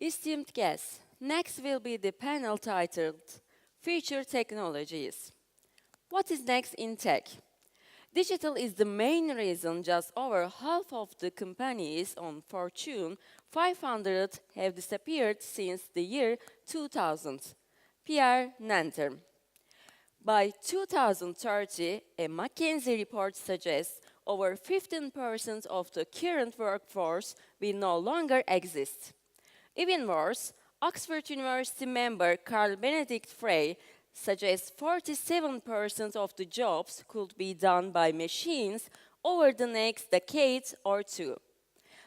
Esteemed guests, next will be the panel titled Future Technologies. What is next in tech? Digital is the main reason just over half of the companies on Fortune 500 have disappeared since the year 2000. Pierre Nanterme. By 2030, a McKinsey report suggests over 15% of the current workforce will no longer exist. Even worse, Oxford University member Carl Benedict Frey suggests 47% of the jobs could be done by machines over the next decade or two.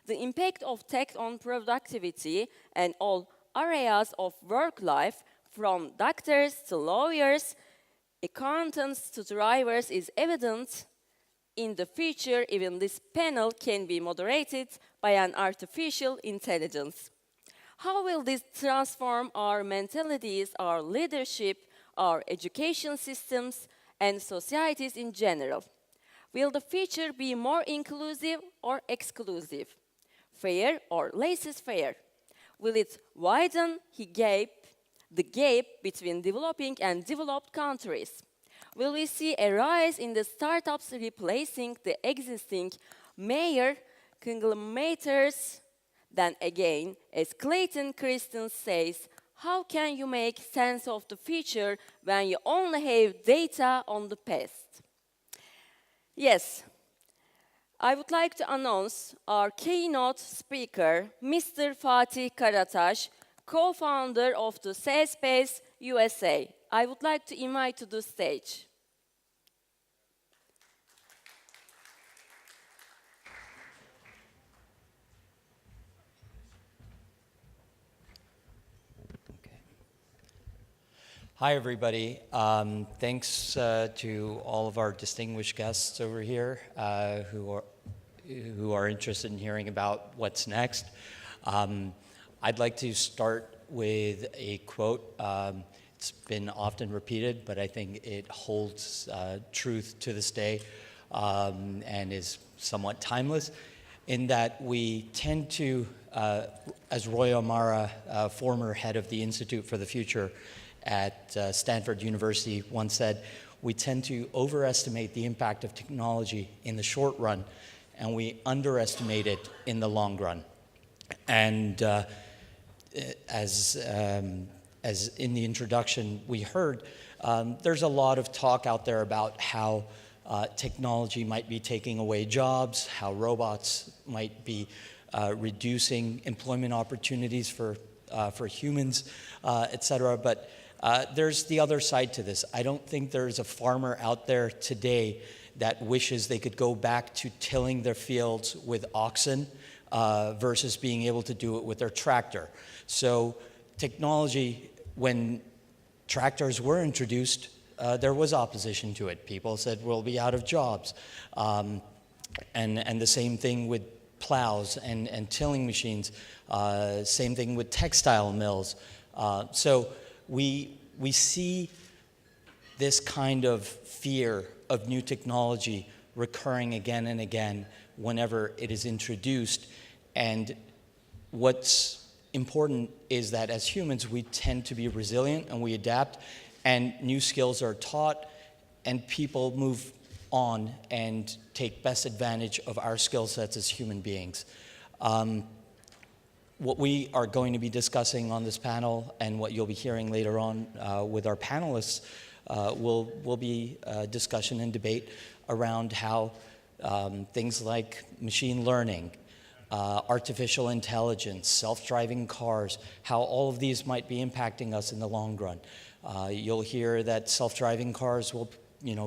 The impact of tech on productivity and all areas of work life, from doctors to lawyers, accountants to drivers, is evident. In the future, even this panel can be moderated by an artificial intelligence. How will this transform our mentalities, our leadership, our education systems, and societies in general? Will the future be more inclusive or exclusive? Fair or laissez-faire? Will it widen the gap between developing and developed countries? Will we see a rise in the startups replacing the existing major conglomerates? Then again, as Clayton Christensen says, how can you make sense of the future when you only have data on the past? Yes, I would like to announce our keynote speaker, Mr. Fatih Karataş, co-founder of the SaaSpace USA. I would like to invite to the stage. Hi, everybody. Thanks to all of our distinguished guests over here who are interested in hearing about what's next. I'd like to start with a quote. It's been often repeated, but I think it holds truth to this day and is somewhat timeless, in that we tend to, as Roy O'Mara, former head of the Institute for the Future at Stanford University, once said, we tend to overestimate the impact of technology in the short run, and we underestimate it in the long run. And as in the introduction we heard, there's a lot of talk out there about how technology might be taking away jobs, how robots might be reducing employment opportunities for humans, et cetera. But there's the other side to this. I don't think there's a farmer out there today that wishes they could go back to tilling their fields with oxen versus being able to do it with their tractor. So technology, when tractors were introduced, there was opposition to it. People said, we'll be out of jobs. And the same thing with plows and tilling machines. Same thing with textile mills. So we see this kind of fear of new technology recurring again and again whenever it is introduced. And what's important is that as humans, we tend to be resilient and we adapt, and new skills are taught, and people move on and take best advantage of our skill sets as human beings. What we are going to be discussing on this panel, and what you'll be hearing later on with our panelists, will be a discussion and debate around how things like machine learning, artificial intelligence, self-driving cars, how all of these might be impacting us in the long run. You'll hear that self-driving cars will,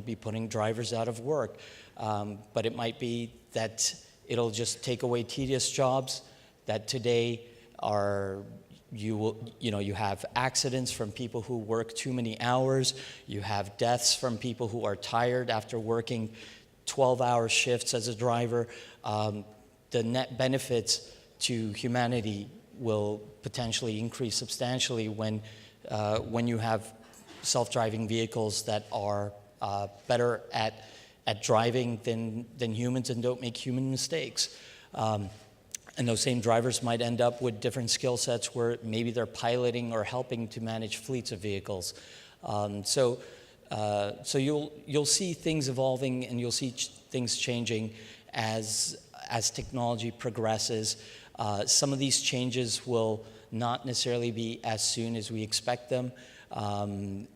be putting drivers out of work, but it might be that it'll just take away tedious jobs that today are, you have accidents from people who work too many hours. You have deaths from people who are tired after working 12-hour shifts as a driver. The net benefits to humanity will potentially increase substantially when you have self-driving vehicles that are better at driving than humans and don't make human mistakes. And those same drivers might end up with different skill sets where maybe they're piloting or helping to manage fleets of vehicles. So you'll see things evolving, and you'll see things changing as technology progresses. Some of these changes will not necessarily be as soon as we expect them, and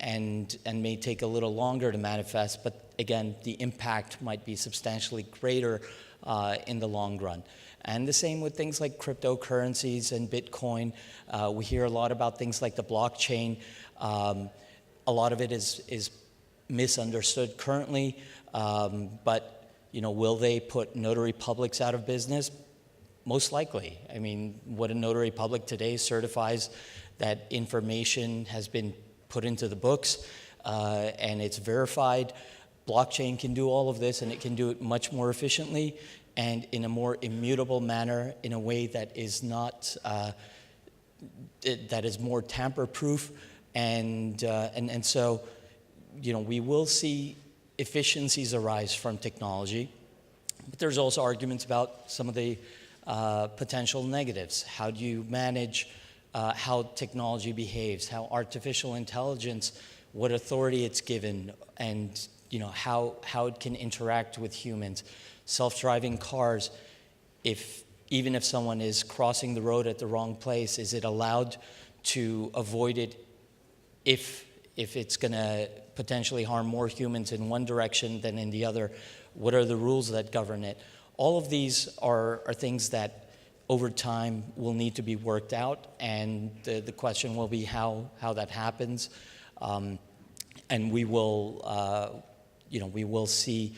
may take a little longer to manifest. But again, the impact might be substantially greater in the long run. And the same with things like cryptocurrencies and Bitcoin. We hear a lot about things like the blockchain. A lot of it is misunderstood currently, but will they put notary publics out of business? Most likely. I mean, what a notary public today certifies that information has been put into the books and it's verified. Blockchain can do all of this, and it can do it much more efficiently and in a more immutable manner, in a way that is not that is more tamper-proof, and so we will see efficiencies arise from technology, but there's also arguments about some of the potential negatives. How do you manage how technology behaves, how artificial intelligence, what authority it's given, and how it can interact with humans. Self-driving cars, even if someone is crossing the road at the wrong place, is it allowed to avoid it if it's going to potentially harm more humans in one direction than in the other? What are the rules that govern it? All of these are things that over time will need to be worked out, and the question will be how that happens. And we will see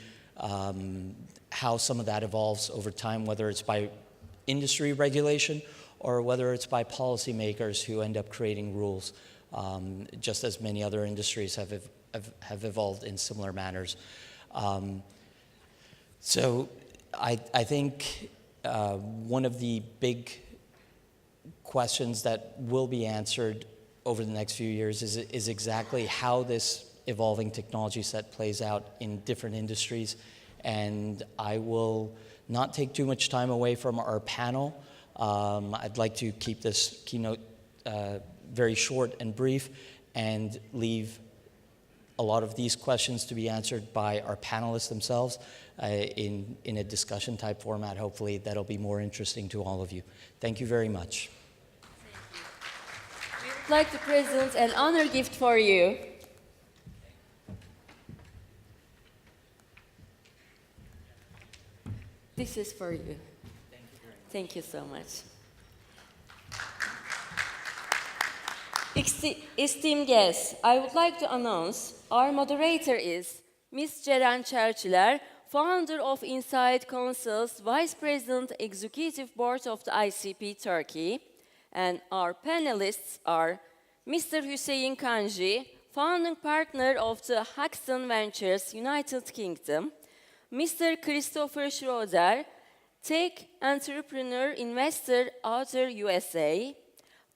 how some of that evolves over time, whether it's by industry regulation or whether it's by policymakers who end up creating rules, just as many other industries have evolved in similar manners. So I think one of the big questions that will be answered over the next few years is exactly how this evolving technology set plays out in different industries. And I will not take too much time away from our panel. I'd like to keep this keynote very short and brief, and leave a lot of these questions to be answered by our panelists themselves in a discussion type format. Hopefully that'll be more interesting to all of you. Thank you very much. We would like to present an honor gift for you. This is for you. Thank you very much. Thank you so much. Esteemed guests, I would like to announce our moderator is Ms. Ceren Çerçiler, founder of Inside Consul's Vice President Executive Board of the ICP Turkey. And our panelists are Mr. Hüseyin Kanji, founding partner of the Haxton Ventures United Kingdom, Mr. Christopher Schroeder, tech entrepreneur, investor, author, USA,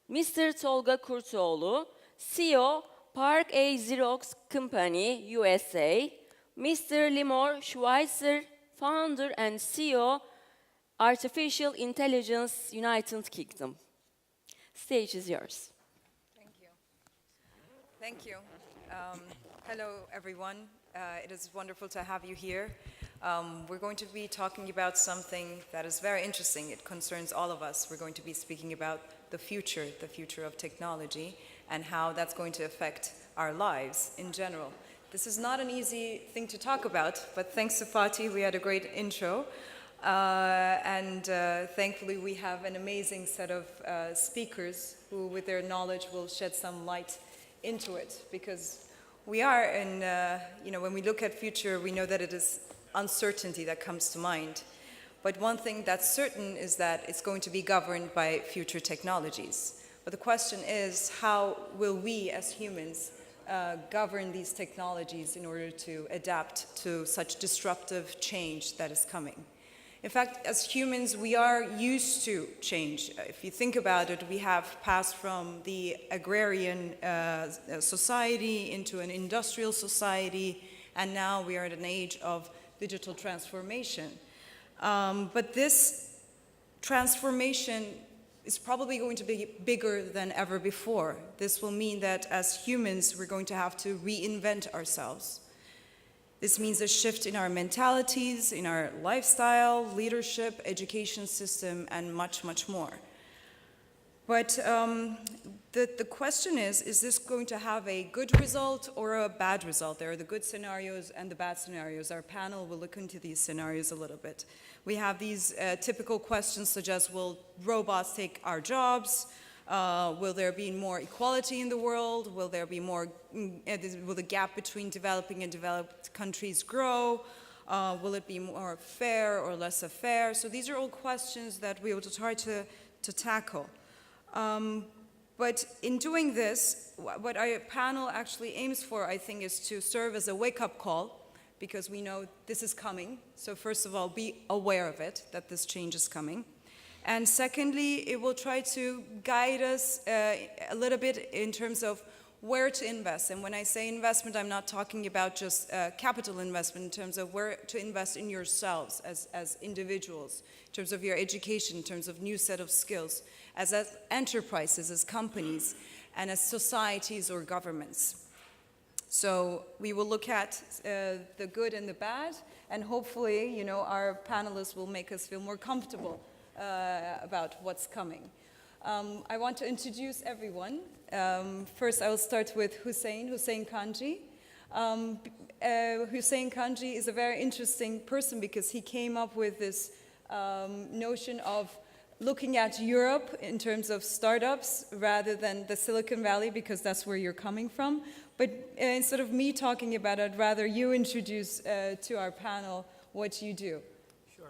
Mr. Tolga Kurtoğlu, CEO, Park A Xerox Company, USA, Mr. Limor Schweitzer, founder and CEO, Artificial Intelligence, United Kingdom. Stage is yours. Thank you. Thank you. Hello, everyone. It is wonderful to have you here. We're going to be talking about something that is very interesting. It concerns all of us. We're going to be speaking about the future of technology, and how that's going to affect our lives in general. This is not an easy thing to talk about, but thanks to Fatih, we had a great intro. Thankfully, we have an amazing set of speakers who, with their knowledge, will shed some light into it. Because we are in, when we look at future, we know that it is uncertainty that comes to mind. But one thing that's certain is that it's going to be governed by future technologies. But the question is, how will we as humans govern these technologies in order to adapt to such disruptive change that is coming? In fact, as humans, we are used to change. If you think about it, we have passed from the agrarian society into an industrial society, and now we are at an age of digital transformation. But this transformation is probably going to be bigger than ever before. This will mean that as humans, we're going to have to reinvent ourselves. This means a shift in our mentalities, in our lifestyle, leadership, education system, and much, much more. But the question is this going to have a good result or a bad result? There are the good scenarios and the bad scenarios. Our panel will look into these scenarios a little bit. We have these typical questions such as, will robots take our jobs? Will there be more equality in the world? Will there be more, will the gap between developing and developed countries grow? Will it be more fair or less fair? So these are all questions that we will try to tackle. But in doing this, what our panel actually aims for, I think, is to serve as a wake-up call, because we know this is coming. So first of all, be aware of it, that this change is coming. And secondly, it will try to guide us a little bit in terms of where to invest. And when I say investment, I'm not talking about just capital investment in terms of where to invest in yourselves as individuals, in terms of your education, in terms of new set of skills, as enterprises, as companies, and as societies or governments. So we will look at the good and the bad, and hopefully, you know, our panelists will make us feel more comfortable about what's coming. I want to introduce everyone. First, I will start with Hussein Kanji. Hussein Kanji is a very interesting person because he came up with this notion of looking at Europe in terms of startups rather than the Silicon Valley, because that's where you're coming from. But instead of me talking about it, I'd rather you introduce to our panel what you do. Sure.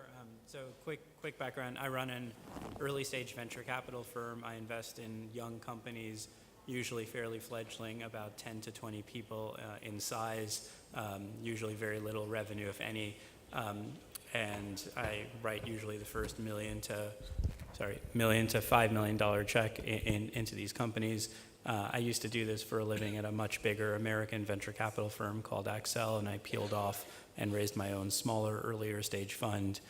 So quick background. I run an early stage venture capital firm. I invest in young companies, usually fairly fledgling, about 10 to 20 people in size, usually very little revenue, if any. And I write usually the first $1 million to $5 million check into these companies. I used to do this for a living at a much bigger American venture capital firm called Accel, and I peeled off and raised my own smaller, earlier stage fund.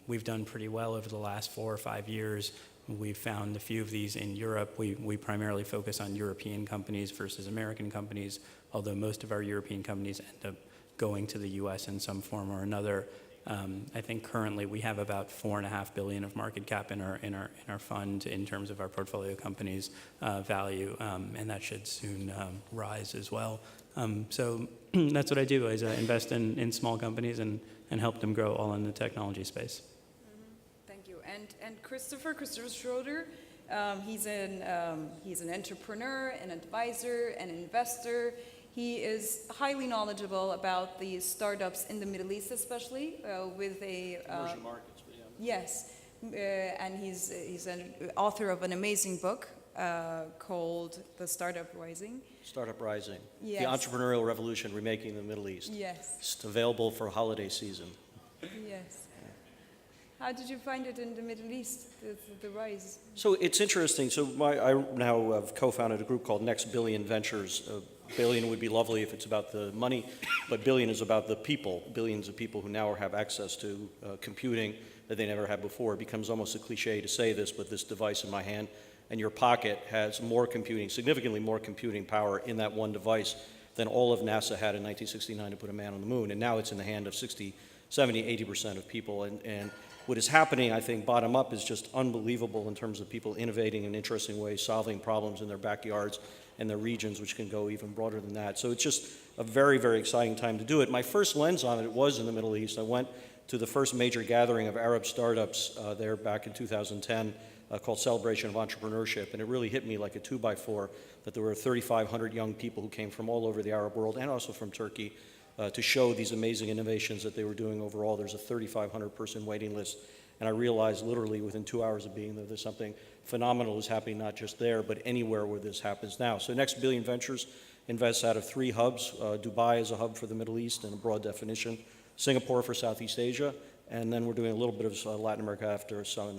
We've done pretty well over the last 4 or 5 years. We've found a few of these in Europe. We primarily focus on European companies versus American companies, although most of our European companies end up going to the US in some form or another. I think currently we have about $4.5 billion of market cap in our fund in terms of our portfolio companies' value, and that should soon rise as well. So that's what I do, is I invest in small companies and help them grow, all in the technology space. Thank you. And Christopher Schroeder, he's an entrepreneur, an advisor, an investor. He is highly knowledgeable about the startups in the Middle East, especially with a emerging markets. Yeah. Yes, and he's an author of an amazing book called The Startup Rising. Startup Rising. Yes. The Entrepreneurial Revolution Remaking the Middle East. Yes. It's available for holiday season. Yes. How did you find it in the Middle East, the rise? So it's interesting. So I now have co-founded a group called Next Billion Ventures. Billion would be lovely if it's about the money, but billion is about the people. Billions of people who now have access to computing that they never had before. It becomes almost a cliche to say this, but this device in my hand and your pocket has more computing, significantly more computing power in that one device than all of NASA had in 1969 to put a man on the moon. And now it's in the hand of 60, 70, 80% of people. And what is happening, I think, bottom up, is just unbelievable in terms of people innovating in interesting ways, solving problems in their backyards and their regions, which can go even broader than that. So it's just a very, very exciting time to do it. My first lens on it was in the Middle East. I went to the first major gathering of Arab startups there back in 2010 called Celebration of Entrepreneurship, and it really hit me like a 2x4 that there were 3,500 young people who came from all over the Arab world and also from Turkey to show these amazing innovations that they were doing overall. There's a 3,500 person waiting list, and I realized literally within 2 hours of being there, there's something phenomenal is happening not just there, but anywhere where this happens now. So Next Billion Ventures invests out of 3 hubs. Dubai is a hub for the Middle East in a broad definition, Singapore for Southeast Asia, and then we're doing a little bit of Latin America after Sao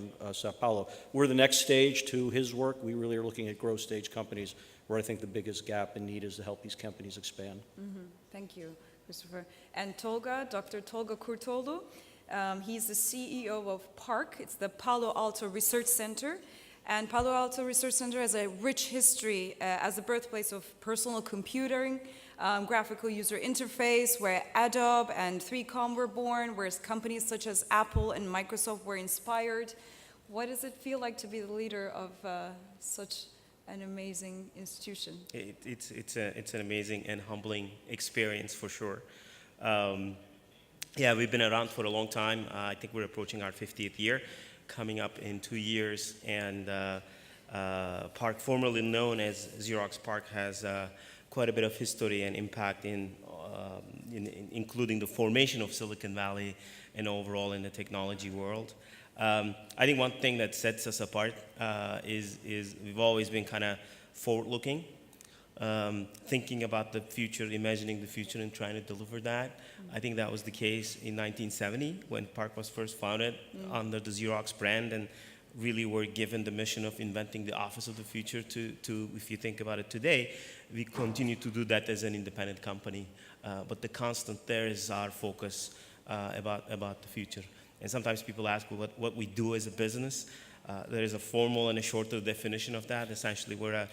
Paulo. We're the next stage to his work. We really are looking at growth stage companies where I think the biggest gap and need is to help these companies expand. Mm-hmm. Thank you, Christopher. And Tolga, Dr. Tolga Kurtoglu, He's the CEO of PARC. It's the Palo Alto Research Center. And Palo Alto Research Center has a rich history as the birthplace of personal computing, graphical user interface, where Adobe and 3Com were born, where companies such as Apple and Microsoft were inspired. What does it feel like to be the leader of such an amazing institution? It's an amazing and humbling experience for sure. Yeah, we've been around for a long time. I think we're approaching our 50th year, coming up in 2 years. And PARC, formerly known as Xerox PARC, has quite a bit of history and impact in including the formation of Silicon Valley and overall in the technology world. I think one thing that sets us apart is we've always been kind of forward-looking, thinking about the future, imagining the future, and trying to deliver that. I think that was the case in 1970 when PARC was first founded under the Xerox brand, and really were given the mission of inventing the office of the future to if you think about it today, we continue to do that as an independent company. But the constant there is our focus about the future. And sometimes people ask what we do as a business. There is a formal and a shorter definition of that. Essentially, we're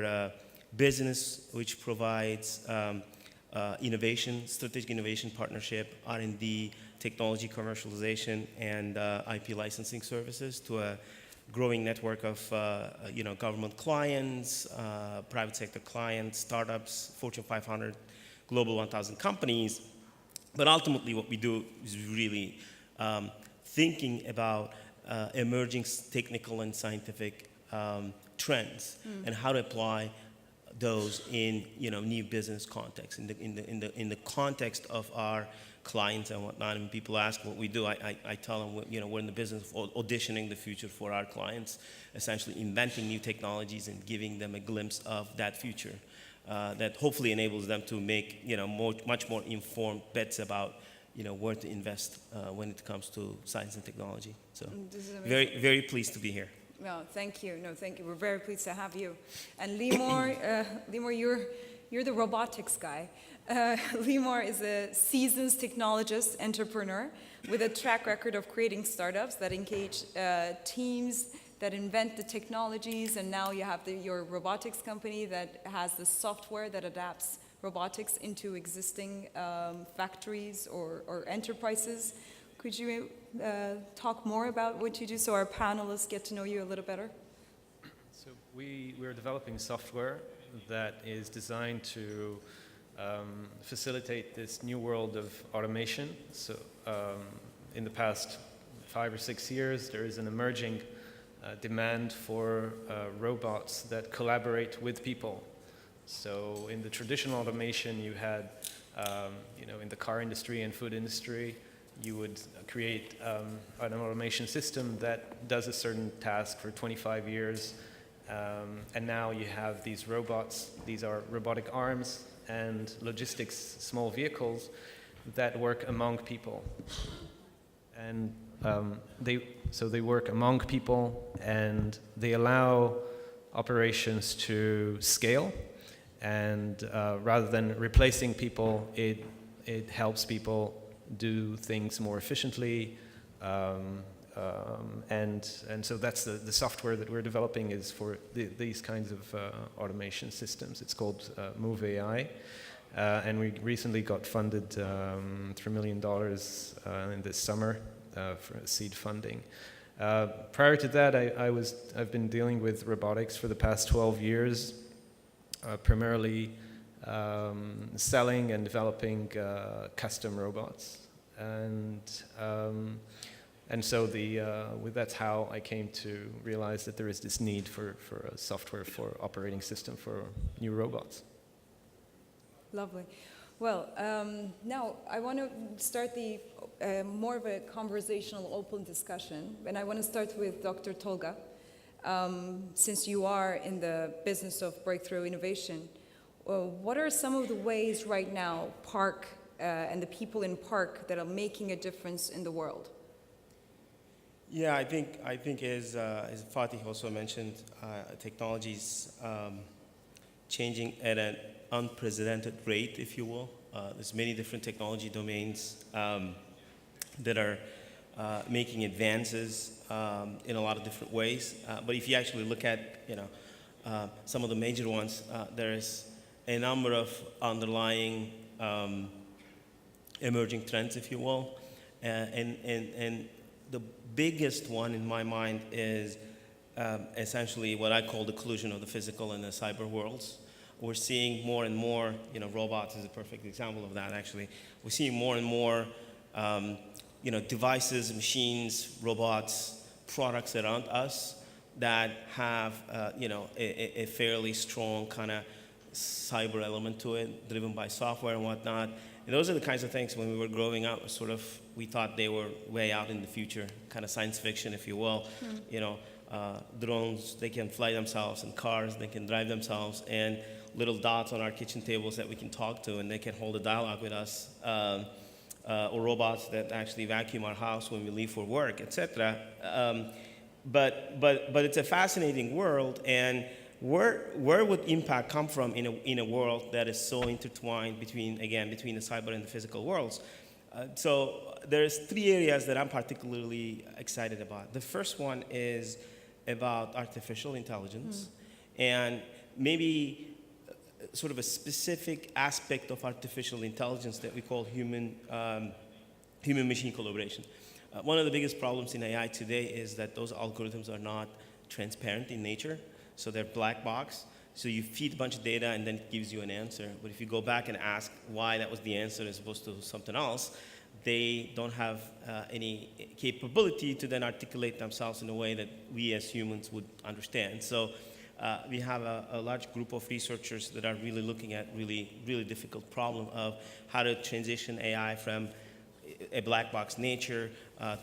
a business which provides innovation, strategic innovation partnership, R&D, technology commercialization, and IP licensing services to a growing network of government clients, private sector clients, startups, Fortune 500, Global 1000 companies. But ultimately, what we do is really thinking about emerging technical and scientific trends and how to apply those in new business contexts, in the context of our clients and whatnot. And people ask what we do. I tell them we're in the business of auditioning the future for our clients, essentially inventing new technologies and giving them a glimpse of that future that hopefully enables them to make much more informed bets about where to invest when it comes to science and technology. So very, very pleased to be here. No, thank you. No, thank you. We're very pleased to have you. And Limor, you're the robotics guy. Limor is a seasoned technologist, entrepreneur, with a track record of creating startups that engage teams that invent the technologies, and now you have your robotics company that has the software that adapts robotics into existing factories or enterprises. Could you talk more about what you do so our panelists get to know you a little better? So we're developing software that is designed to facilitate this new world of automation. So in the past 5 or 6 years, there is an emerging demand for robots that collaborate with people. So in the traditional automation, you had, in the car industry and food industry, you would create an automation system that does a certain task for 25 years. And now you have these robots. These are robotic arms and logistics small vehicles that work among people. And they work among people, and they allow operations to scale. And rather than replacing people, it helps people do things more efficiently. And so that's the software that we're developing is for these kinds of automation systems. It's called Move AI. And we recently got funded $3 million in this summer for seed funding. Prior to that, I've been dealing with robotics for the past 12 years, primarily selling and developing custom robots. And so that's how I came to realize that there is this need for a software for operating system for new robots. Lovely. Well, now I want to start more of a conversational, open discussion, and I want to start with Dr. Tolga. Since you are in the business of breakthrough innovation, what are some of the ways right now PARC and the people in PARC that are making a difference in the world? Yeah, I think as Fatih also mentioned, technology's changing at an unprecedented rate, if you will. There's many different technology domains. that are making advances in a lot of different ways. But if you actually look at, some of the major ones, there is a number of underlying emerging trends, if you will. And the biggest one in my mind is essentially what I call the collision of the physical and the cyber worlds. We're seeing more and more, robots is a perfect example of that, actually. We're seeing more and more, devices, machines, robots, products around us that have, a fairly strong kind of cyber element to it, driven by software and whatnot. And those are the kinds of things when we were growing up, we thought they were way out in the future, kind of science fiction, if you will. Drones, they can fly themselves, and cars, they can drive themselves, and little dots on our kitchen tables that we can talk to, and they can hold a dialogue with us. Or robots that actually vacuum our house when we leave for work, etc. But it's a fascinating world, and where would impact come from in a world that is so intertwined between the cyber and the physical worlds? So there's 3 areas that I'm particularly excited about. The first one is about artificial intelligence, and maybe sort of a specific aspect of artificial intelligence that we call human-machine collaboration. One of the biggest problems in AI today is that those algorithms are not transparent in nature, so they're black box. So you feed a bunch of data and then it gives you an answer. But if you go back and ask why that was the answer as opposed to something else, they don't have any capability to then articulate themselves in a way that we as humans would understand. So we have a large group of researchers that are really looking at really difficult problem of how to transition AI from a black box nature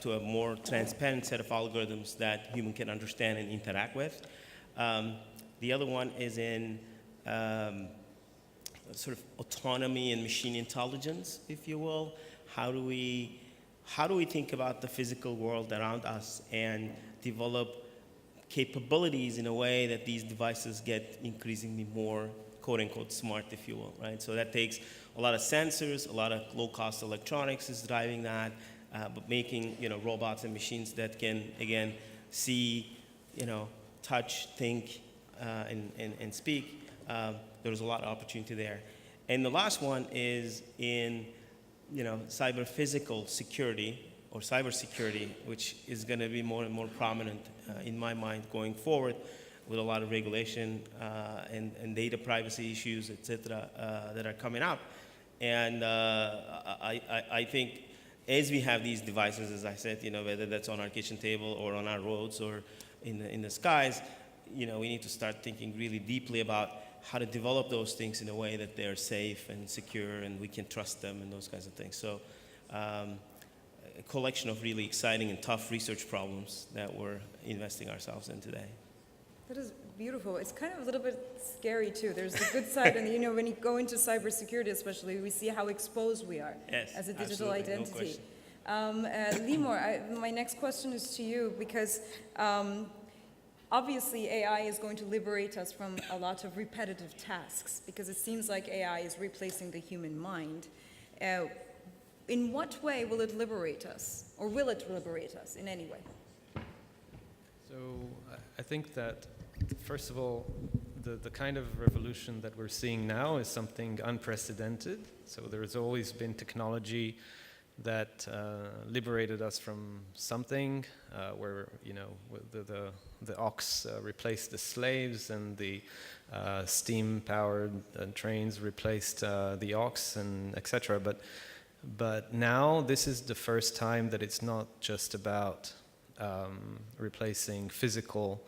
to a more transparent set of algorithms that human can understand and interact with. The other one is in sort of autonomy and machine intelligence, if you will. How do we think about the physical world around us and develop capabilities in a way that these devices get increasingly more quote-unquote smart, if you will, right? So that takes a lot of sensors, a lot of low-cost electronics is driving that, but making, robots and machines that can, again, see, touch, think, and speak. There's a lot of opportunity there. And the last one is in, cyber-physical security, or cybersecurity, which is going to be more and more prominent in my mind going forward, with a lot of regulation and data privacy issues, et cetera, that are coming up. And I think as we have these devices, as I said, whether that's on our kitchen table or on our roads or in the skies, we need to start thinking really deeply about how to develop those things in a way that they're safe and secure and we can trust them and those kinds of things. So a collection of really exciting and tough research problems that we're investing ourselves in today. That is beautiful. It's kind of a little bit scary too. There's the good side, and when you go into cybersecurity especially, we see how exposed we are as a digital identity. Limor, my next question is to you, because obviously AI is going to liberate us from a lot of repetitive tasks, because it seems like AI is replacing the human mind. In what way will it liberate us, or will it liberate us in any way? So I think that, first of all, the kind of revolution that we're seeing now is something unprecedented. So there has always been technology that liberated us from something, where the ox replaced the slaves, and the steam-powered trains replaced the ox, and etc. But now this is the first time that it's not just about replacing physical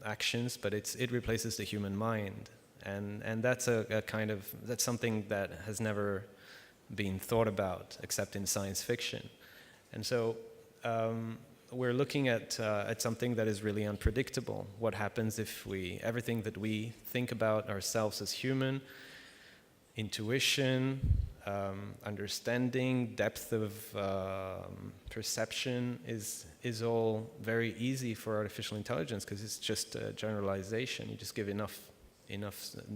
actions, but it replaces the human mind, and that's that's something that has never been thought about except in science fiction. And so we're looking at something that is really unpredictable. What happens if everything that we think about ourselves as human, intuition, understanding, depth of perception is all very easy for artificial intelligence, because it's just a generalization. You just give enough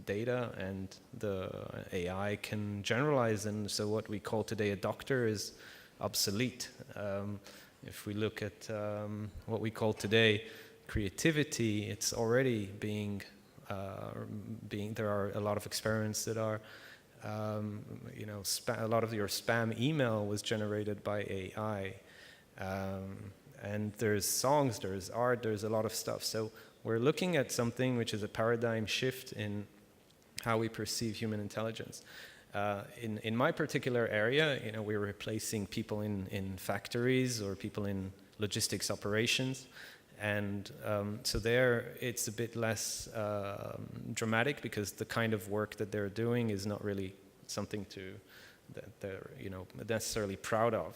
data and the AI can generalize. And so what we call today a doctor is obsolete. If we look at what we call today creativity, it's already being there are a lot of experiments that are, a lot of your spam email was generated by AI. And there's songs, there's art, there's a lot of stuff. So we're looking at something which is a paradigm shift in how we perceive human intelligence. In my particular area, we're replacing people in factories or people in logistics operations. And so there, it's a bit less dramatic because the kind of work that they're doing is not really something that they're necessarily proud of,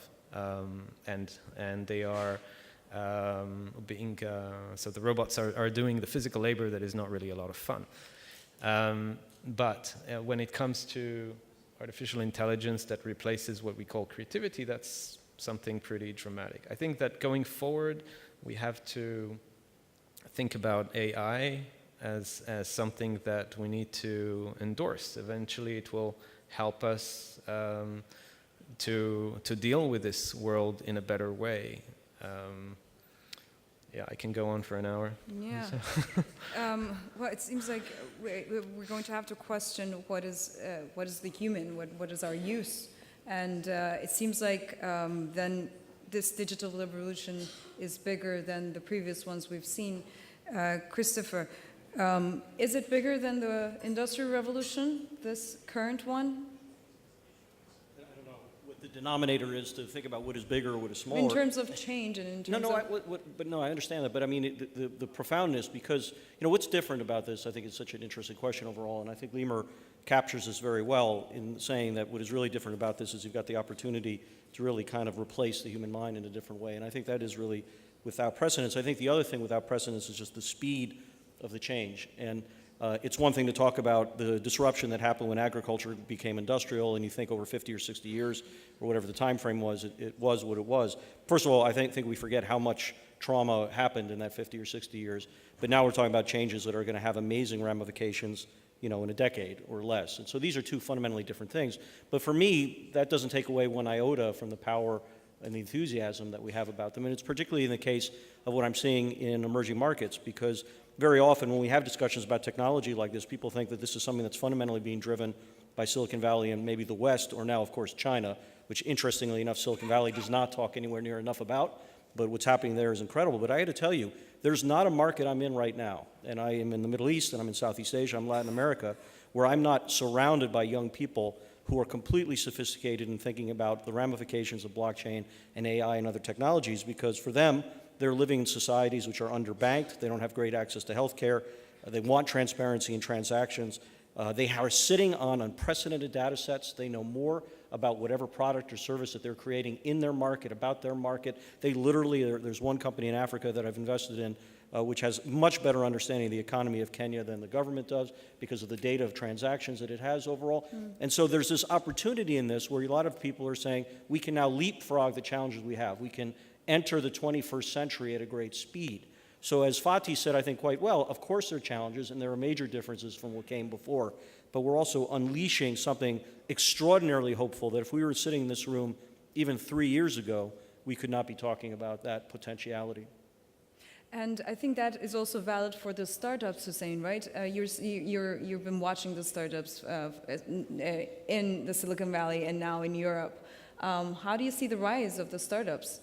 and they are so the robots are doing the physical labor that is not really a lot of fun. But when it comes to artificial intelligence that replaces what we call creativity, that's something pretty dramatic. I think that going forward, we have to think about AI as something that we need to endorse. Eventually, it will help us to deal with this world in a better way. I can go on for an hour. Yeah. Well, it seems like we're going to have to question what is the human, what is our use, and it seems like then this digital revolution is bigger than the previous ones we've seen. Christopher, is it bigger than the Industrial Revolution, this current one? I don't know what the denominator is to think about what is bigger or what is smaller. In terms of change and in terms of... I understand that. But I mean, the profoundness, because, what's different about this, I think is such an interesting question overall. And I think Lemur captures this very well in saying that what is really different about this is you've got the opportunity to really kind of replace the human mind in a different way. And I think that is really without precedence. I think the other thing without precedence is just the speed of the change. And it's one thing to talk about the disruption that happened when agriculture became industrial, and you think over 50 or 60 years, or whatever the time frame was, it was what it was. First of all, I think we forget how much trauma happened in that 50 or 60 years. But now we're talking about changes that are going to have amazing ramifications, in a decade or less. And so these are two fundamentally different things. But for me, that doesn't take away one iota from the power and the enthusiasm that we have about them. And it's particularly in the case of what I'm seeing in emerging markets, because very often when we have discussions about technology like this, people think that this is something that's fundamentally being driven by Silicon Valley and maybe the West, or now, of course, China, which interestingly enough, Silicon Valley does not talk anywhere near enough about. But what's happening there is incredible. But I had to tell you, there's not a market I'm in right now, and I am in the Middle East, and I'm in Southeast Asia, I'm Latin America, where I'm not surrounded by young people who are completely sophisticated in thinking about the ramifications of blockchain and AI and other technologies, because for them, they're living in societies which are underbanked, they don't have great access to health care, they want transparency in transactions, they are sitting on unprecedented data sets, they know more about whatever product or service that they're creating in their market, about their market. They literally, there's one company in Africa that I've invested in which has much better understanding of the economy of Kenya than the government does because of the data of transactions that it has overall. And so there's this opportunity in this where a lot of people are saying we can now leapfrog the challenges we have. We can enter the 21st century at a great speed. So as Fatih said, I think quite well, of course there are challenges and there are major differences from what came before, but we're also unleashing something extraordinarily hopeful that if we were sitting in this room even 3 years ago, we could not be talking about that potentiality. And I think that is also valid for the startups, Hussein, right? You've been watching the startups in the Silicon Valley and now in Europe. How do you see the rise of the startups?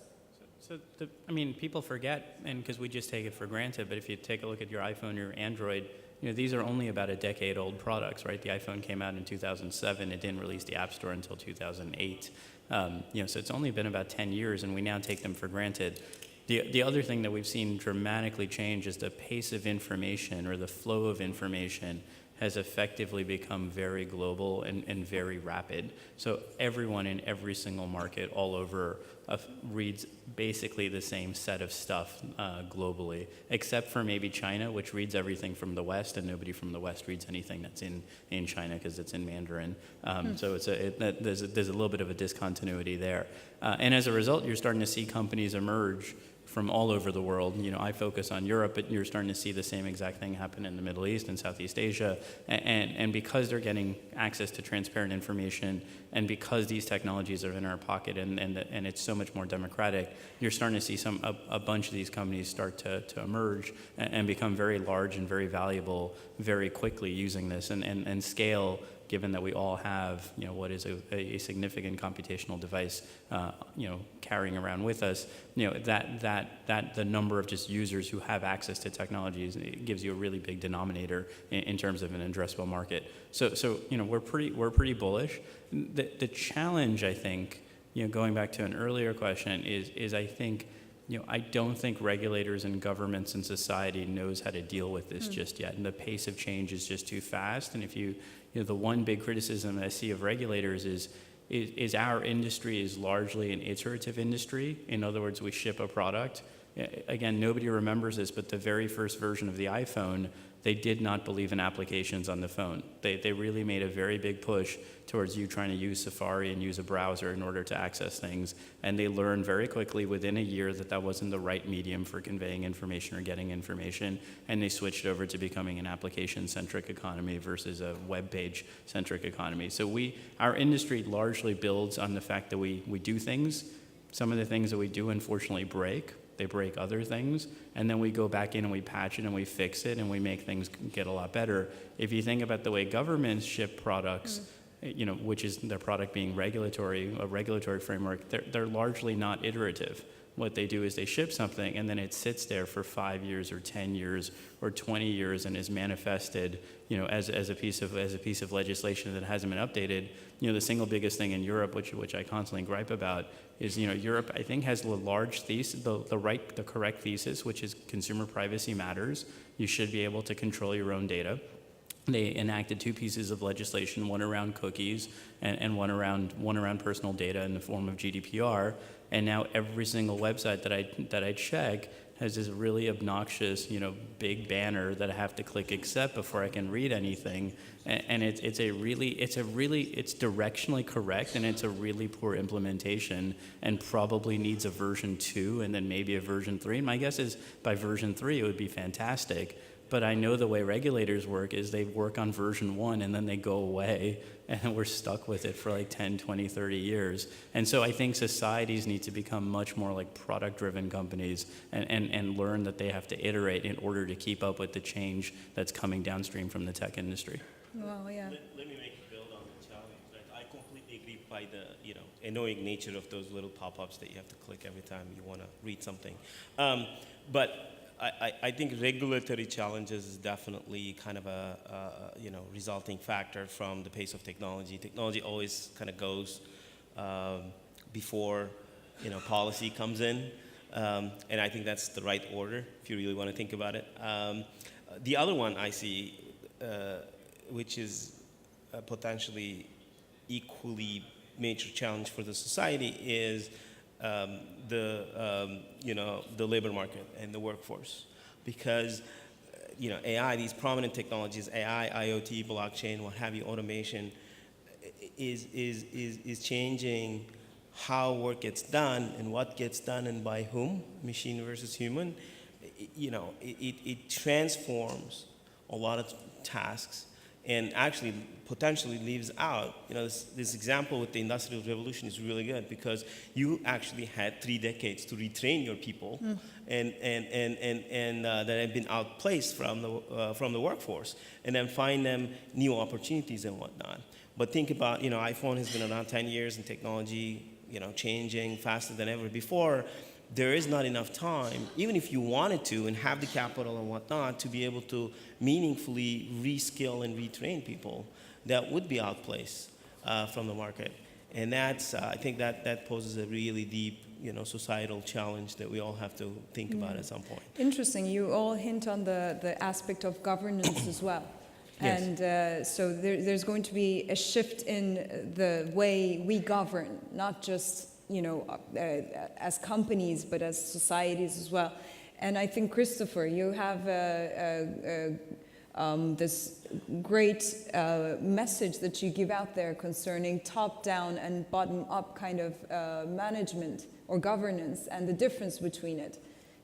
People forget, and because we just take it for granted, but if you take a look at your iPhone, your Android, these are only about a decade-old products, right? The iPhone came out in 2007. It didn't release the App Store until 2008. So it's only been about 10 years, and we now take them for granted. The other thing that we've seen dramatically change is the pace of information, or the flow of information, has effectively become very global and very rapid. So everyone in every single market all over reads basically the same set of stuff globally, except for maybe China, which reads everything from the West, and nobody from the West reads anything that's in China because it's in Mandarin. So there's a little bit of a discontinuity there. And as a result, you're starting to see companies emerge from all over the world. You know, I focus on Europe, but you're starting to see the same exact thing happen in the Middle East and Southeast Asia. And because they're getting access to transparent information, and because these technologies are in our pocket and it's so much more democratic, you're starting to see a bunch of these companies start to emerge and become very large and very valuable very quickly using this and scale, given that we all have, you know, what is a significant computational device, you know, carrying around with us, you know, that the number of just users who have access to technologies, it gives you a really big denominator in terms of an addressable market. So you know, we're pretty bullish. The challenge, I think, you know, going back to an earlier question, is I think, you know, I don't think regulators and governments and society knows how to deal with this just yet, and the pace of change is just too fast. And if you know, the one big criticism that I see of regulators is our industry is largely an iterative industry. In other words, we ship a product. Again, nobody remembers this, but the very first version of the iPhone, they did not believe in applications on the phone. They really made a very big push towards you trying to use Safari and use a browser in order to access things. And they learned very quickly within a year that wasn't the right medium for conveying information or getting information. And they switched over to becoming an application-centric economy versus a web page-centric economy. So our industry largely builds on the fact that we do things. Some of the things that we do, unfortunately, break. They break other things, and then we go back in and we patch it and we fix it and we make things get a lot better. If you think about the way governments ship products, you know, which is their product being a regulatory framework, they're largely not iterative. What they do is they ship something and then it sits there for 5 years or 10 years or 20 years and is manifested, you know, as a piece of legislation that hasn't been updated. You know, the single biggest thing in Europe, which I constantly gripe about, is, you know, Europe, I think, has the large thesis, the correct thesis, which is consumer privacy matters. You should be able to control your own data. They enacted 2 pieces of legislation, one around cookies and one around personal data in the form of GDPR. And now every single website that I check has this really obnoxious, you know, big banner that I have to click accept before I can read anything. And it's directionally correct, and it's a really poor implementation, and probably needs a version 2 and then maybe a version 3. And my guess is by version 3 it would be fantastic. But I know the way regulators work is they work on version 1 and then they go away, and we're stuck with it for like 10, 20, 30 years. And so I think societies need to become much more like product-driven companies and learn that they have to iterate in order to keep up with the change that's coming downstream from the tech industry. Well, yeah. Let me make a build on the challenge. Right? I completely agree by the, you know, annoying nature of those little pop-ups that you have to click every time you want to read something. But I think regulatory challenges is definitely kind of a you know, resulting factor from the pace of technology. Technology always kind of goes before, you know, policy comes in, and I think that's the right order if you really want to think about it. The other one I see, which is a potentially equally major challenge for the society, is you know, the labor market and the workforce, because you know, AI, these prominent technologies, AI, IoT, blockchain, what have you, automation, is changing how work gets done and what gets done and by whom, machine versus human. You know, it transforms a lot of tasks and actually potentially leaves out, you know, this example with the Industrial Revolution is really good, because you actually had 3 decades to retrain your people and that have been outplaced from the workforce, and then find them new opportunities and whatnot. But think about, you know, iPhone has been around 10 years and technology, you know, changing faster than ever before. There is not enough time, even if you wanted to and have the capital and whatnot, to be able to meaningfully reskill and retrain people that would be outplaced from the market. And that's, I think that poses a really deep, you know, societal challenge that we all have to think about at some point. Interesting. You all hint on the aspect of governance as well. Yes. And so there's going to be a shift in the way we govern, not just, you know, as companies, but as societies as well. And I think, Christopher, you have this great message that you give out there concerning top-down and bottom-up kind of management or governance and the difference between it.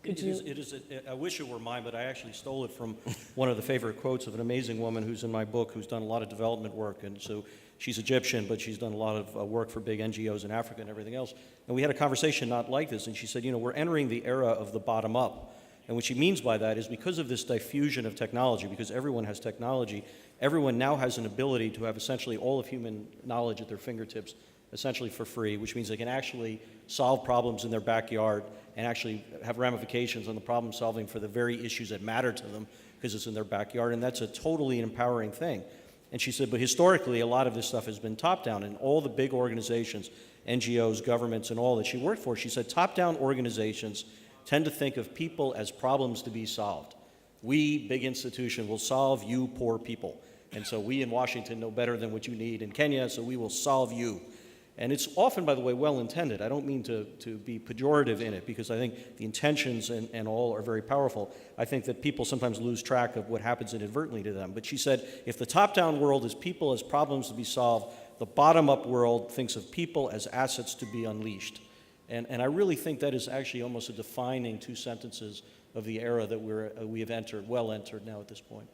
I wish it were mine, but I actually stole it from one of the favorite quotes of an amazing woman who's in my book, who's done a lot of development work. And so she's Egyptian, but she's done a lot of work for big NGOs in Africa and everything else. And we had a conversation not like this, and she said, you know, we're entering the era of the bottom up. And what she means by that is because of this diffusion of technology, because everyone has technology, everyone now has an ability to have essentially all of human knowledge at their fingertips, essentially for free, which means they can actually solve problems in their backyard and actually have ramifications on the problem solving for the very issues that matter to them because it's in their backyard, and that's a totally empowering thing. And she said, but historically, a lot of this stuff has been top-down, and all the big organizations, NGOs, governments, and all that she worked for, she said top-down organizations tend to think of people as problems to be solved. We, big institution, will solve you poor people. And so we in Washington know better than what you need in Kenya, so we will solve you. And it's often, by the way, well-intended. I don't mean to be pejorative in it, because I think the intentions and all are very powerful. I think that people sometimes lose track of what happens inadvertently to them. But she said, if the top-down world is people as problems to be solved, the bottom-up world thinks of people as assets to be unleashed. And I really think that is actually almost a defining two sentences of the era that we have entered, well entered now at this point.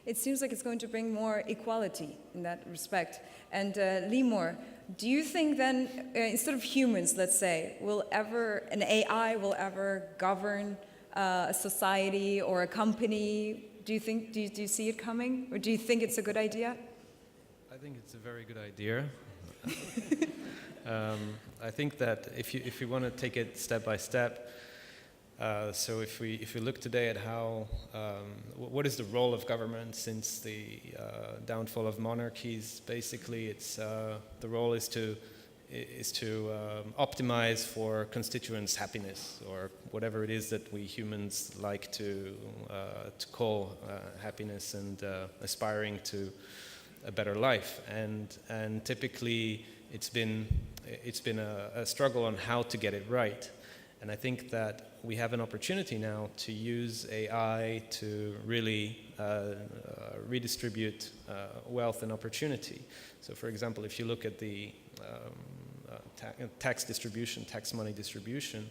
It seems like it's going to bring more equality in that respect. And Limor, do you think then, instead of humans, let's say, an AI will ever govern a society or a company? Do you see it coming? Or do you think it's a good idea? I think it's a very good idea. I think that if you want to take it step by step, so if we look today at how what is the role of government since the downfall of monarchies, basically it's the role is to optimize for constituents' happiness, or whatever it is that we humans like to call happiness and aspiring to a better life, and typically it's been a struggle on how to get it right. And I think that we have an opportunity now to use AI to really redistribute wealth and opportunity. So for example, if you look at the tax distribution, tax money distribution,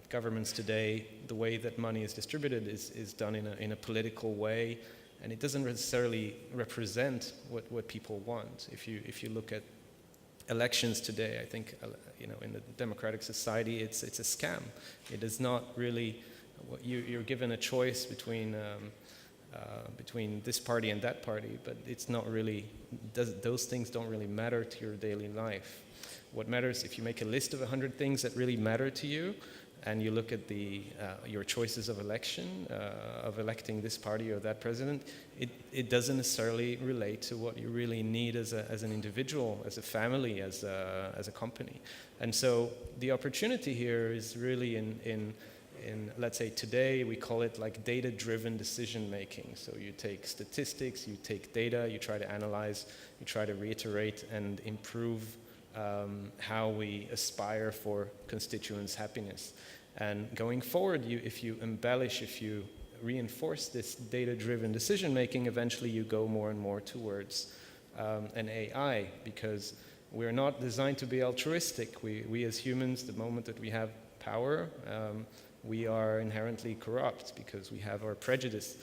governments today, the way that money is distributed is done in a political way, and it doesn't necessarily represent what people want. If you look at elections today, I think in the democratic society, it's a scam. It is not really. You're given a choice between this party and that party, but it's not really. Those things don't really matter to your daily life. What matters, if you make a list of 100 things that really matter to you, and you look at your choices of election, of electing this party or that president, it doesn't necessarily relate to what you really need as an individual, as a family, as a company. And so the opportunity here is really in let's say today we call it like data-driven decision making. So you take statistics, you take data, you try to analyze, you try to reiterate and improve how we aspire for constituents' happiness. And going forward, if you embellish, if you reinforce this data-driven decision-making, eventually you go more and more towards an AI, because we're not designed to be altruistic. We as humans, the moment that we have power, we are inherently corrupt because we have our prejudice.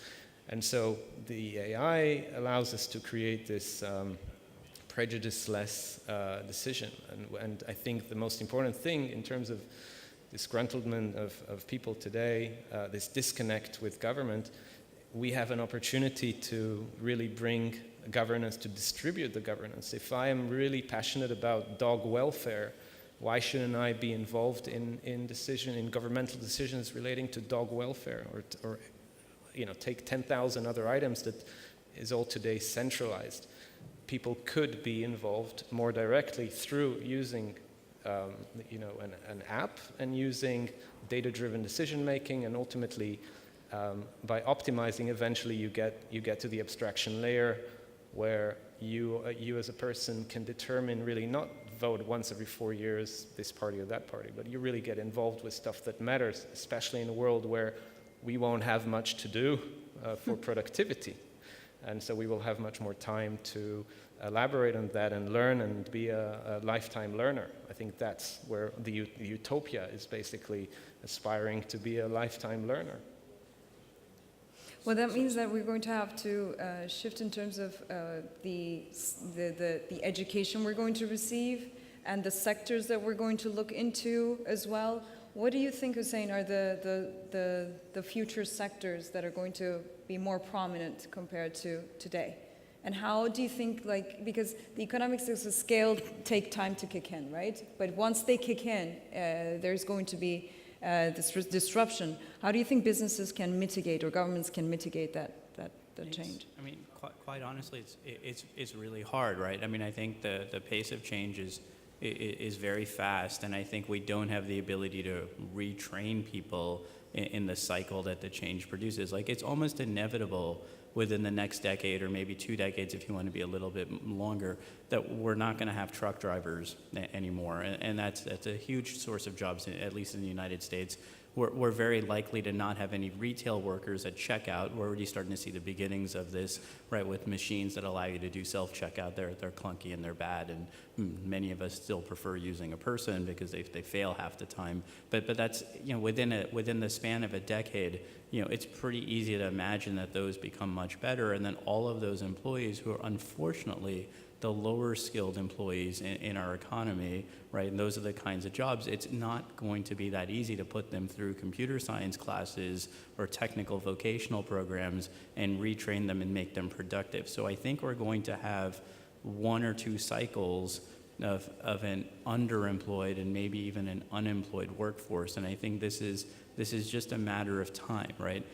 And so the AI allows us to create this prejudice-less decision. And I think the most important thing in terms of disgruntlement of people today, this disconnect with government, we have an opportunity to really bring governance, to distribute the governance. If I am really passionate about dog welfare, why shouldn't I be involved in governmental decisions relating to dog welfare, or take 10,000 other items that is all today centralized? People could be involved more directly through using an app and using data-driven decision-making, and ultimately by optimizing, eventually you get to the abstraction layer where you as a person can determine, really not vote once every 4 years this party or that party, but you really get involved with stuff that matters, especially in a world where we won't have much to do for productivity. And so we will have much more time to elaborate on that and learn and be a lifetime learner. I think that's where the utopia is basically aspiring to be a lifetime learner. Well, that means that we're going to have to shift in terms of the education we're going to receive and the sectors that we're going to look into as well. What do you think, Hussein, are the future sectors that are going to be more prominent compared to today? And how do you think, like, because the economics of scale take time to kick in, right? But once they kick in, there's going to be this disruption. How do you think businesses can mitigate or governments can mitigate that change? I mean, quite honestly, it's really hard, right? I mean, I think the pace of change is very fast, and I think we don't have the ability to retrain people in the cycle that the change produces. Like, it's almost inevitable within the next decade, or maybe 2 decades if you want to be a little bit longer, that we're not going to have truck drivers anymore. And that's a huge source of jobs, at least in the United States. We're very likely to not have any retail workers at checkout. We're already starting to see the beginnings of this, right, with machines that allow you to do self-checkout. They're clunky and they're bad, and many of us still prefer using a person because they fail half the time. But that's, you know, within the span of a decade, you know, it's pretty easy to imagine that those become much better, and then all of those employees who are unfortunately the lower skilled employees in our economy, right, and those are the kinds of jobs, it's not going to be that easy to put them through computer science classes or technical vocational programs and retrain them and make them productive. So I think we're going to have 1 or 2 cycles of an underemployed and maybe even an unemployed workforce, and I think this is just a matter of time, right?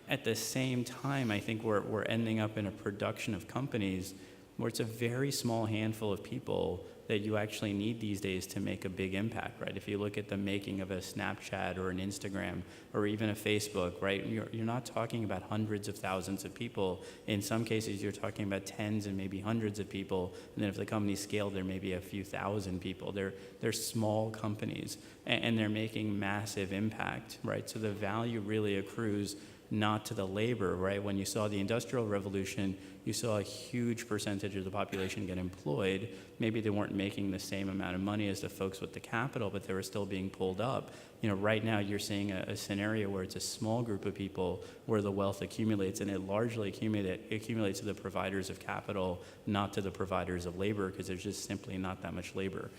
At the same time, I think we're ending up in a production of companies where it's a very small handful of people that you actually need these days to make a big impact, right? If you look at the making of a Snapchat or an Instagram or even a Facebook, right, you're not talking about hundreds of thousands of people. In some cases, you're talking about tens and maybe hundreds of people. And then if the company's scaled, there may be a few thousand people. They're small companies, and they're making massive impact, right? So the value really accrues not to the labor, right? When you saw the Industrial Revolution, you saw a huge percentage of the population get employed. Maybe they weren't making the same amount of money as the folks with the capital, but they were still being pulled up. You know, right now you're seeing a scenario where it's a small group of people where the wealth accumulates, and it largely accumulates to the providers of capital, not to the providers of labor, because there's just simply not that much labor.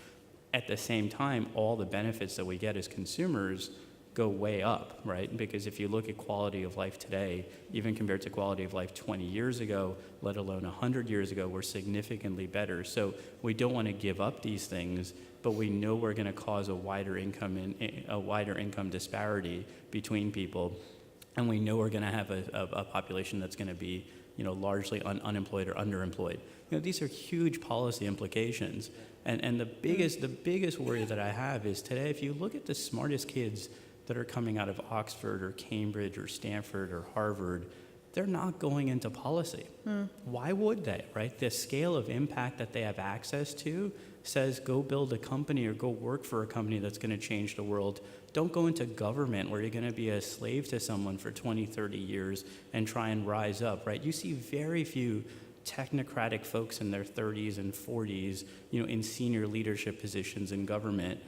At the same time, all the benefits that we get as consumers go way up, right? Because if you look at quality of life today, even compared to quality of life 20 years ago, let alone 100 years ago, we're significantly better. So we don't want to give up these things, but we know we're going to cause a wider income disparity between people, and we know we're going to have a population that's going to be, you know, largely unemployed or underemployed. You know, these are huge policy implications, and the biggest worry that I have is today, if you look at the smartest kids that are coming out of Oxford or Cambridge or Stanford or Harvard, they're not going into policy. Why would they, right? The scale of impact that they have access to says go build a company or go work for a company that's going to change the world. Don't go into government where you're going to be a slave to someone for 20, 30 years and try and rise up, right? You see very few technocratic folks in their 30s and 40s, you know, in senior leadership positions in government.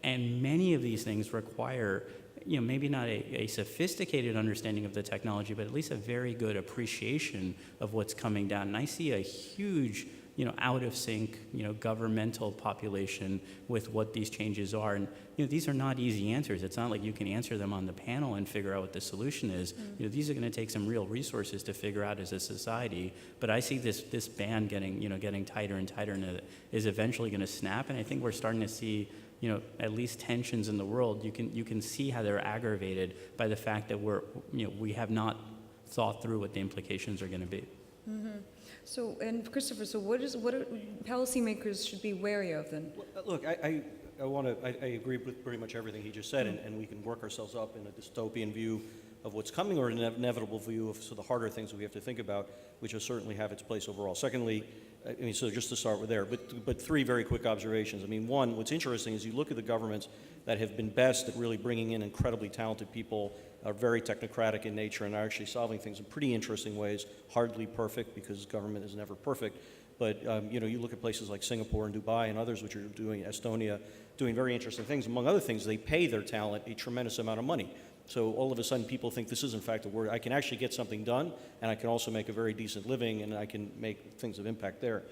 And many of these things require, you know, maybe not a sophisticated understanding of the technology, but at least a very good appreciation of what's coming down. And I see a huge, you know, out of sync, you know, governmental population with what these changes are. And, you know, these are not easy answers. It's not like you can answer them on the panel and figure out what the solution is. You know, these are going to take some real resources to figure out as a society. But I see this band getting tighter and tighter, and it is eventually going to snap. And I think we're starting to see, you know, at least tensions in the world. You can see how they're aggravated by the fact that we have not thought through what the implications are going to be. So, and Christopher, so what are policymakers should be wary of then? Look, I agree with pretty much everything he just said, and we can work ourselves up in a dystopian view of what's coming or an inevitable view of the harder things that we have to think about, which will certainly have its place overall. Secondly, I mean, so just to start with there, but 3 very quick observations. I mean, one, what's interesting is you look at the governments that have been best at really bringing in incredibly talented people are very technocratic in nature and are actually solving things in pretty interesting ways, hardly perfect because government is never perfect. But you know, you look at places like Singapore and Dubai and others which are doing, Estonia, doing very interesting things. Among other things, they pay their talent a tremendous amount of money. So all of a sudden people think this is in fact a word. I can actually get something done, and I can also make a very decent living, and I can make things of impact there.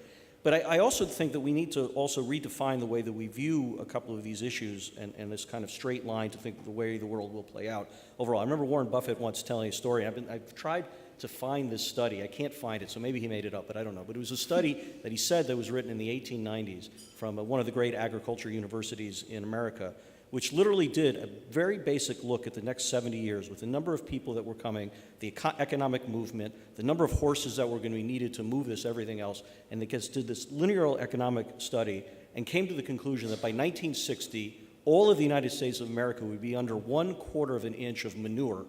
But I also think that we need to also redefine the way that we view a couple of these issues and this kind of straight line to think the way the world will play out overall. I remember Warren Buffett once telling a story. I've tried to find this study. I can't find it, so maybe he made it up, but I don't know. But it was a study that he said that was written in the 1890s from one of the great agriculture universities in America, which literally did a very basic look at the next 70 years with the number of people that were coming, the economic movement, the number of horses that were going to be needed to move this, everything else, and they just did this linear economic study and came to the conclusion that by 1960, all of the United States of America would be under 1/4 of an inch of manure,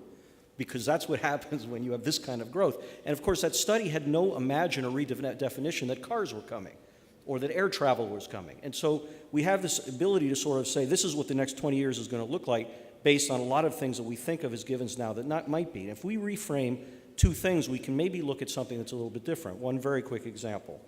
because that's what happens when you have this kind of growth. And of course, that study had no imaginary definition that cars were coming, or that air travel was coming. And so we have this ability to sort of say, this is what the next 20 years is going to look like based on a lot of things that we think of as givens now that might be. And if we reframe two things, we can maybe look at something that's a little bit different. One very quick example.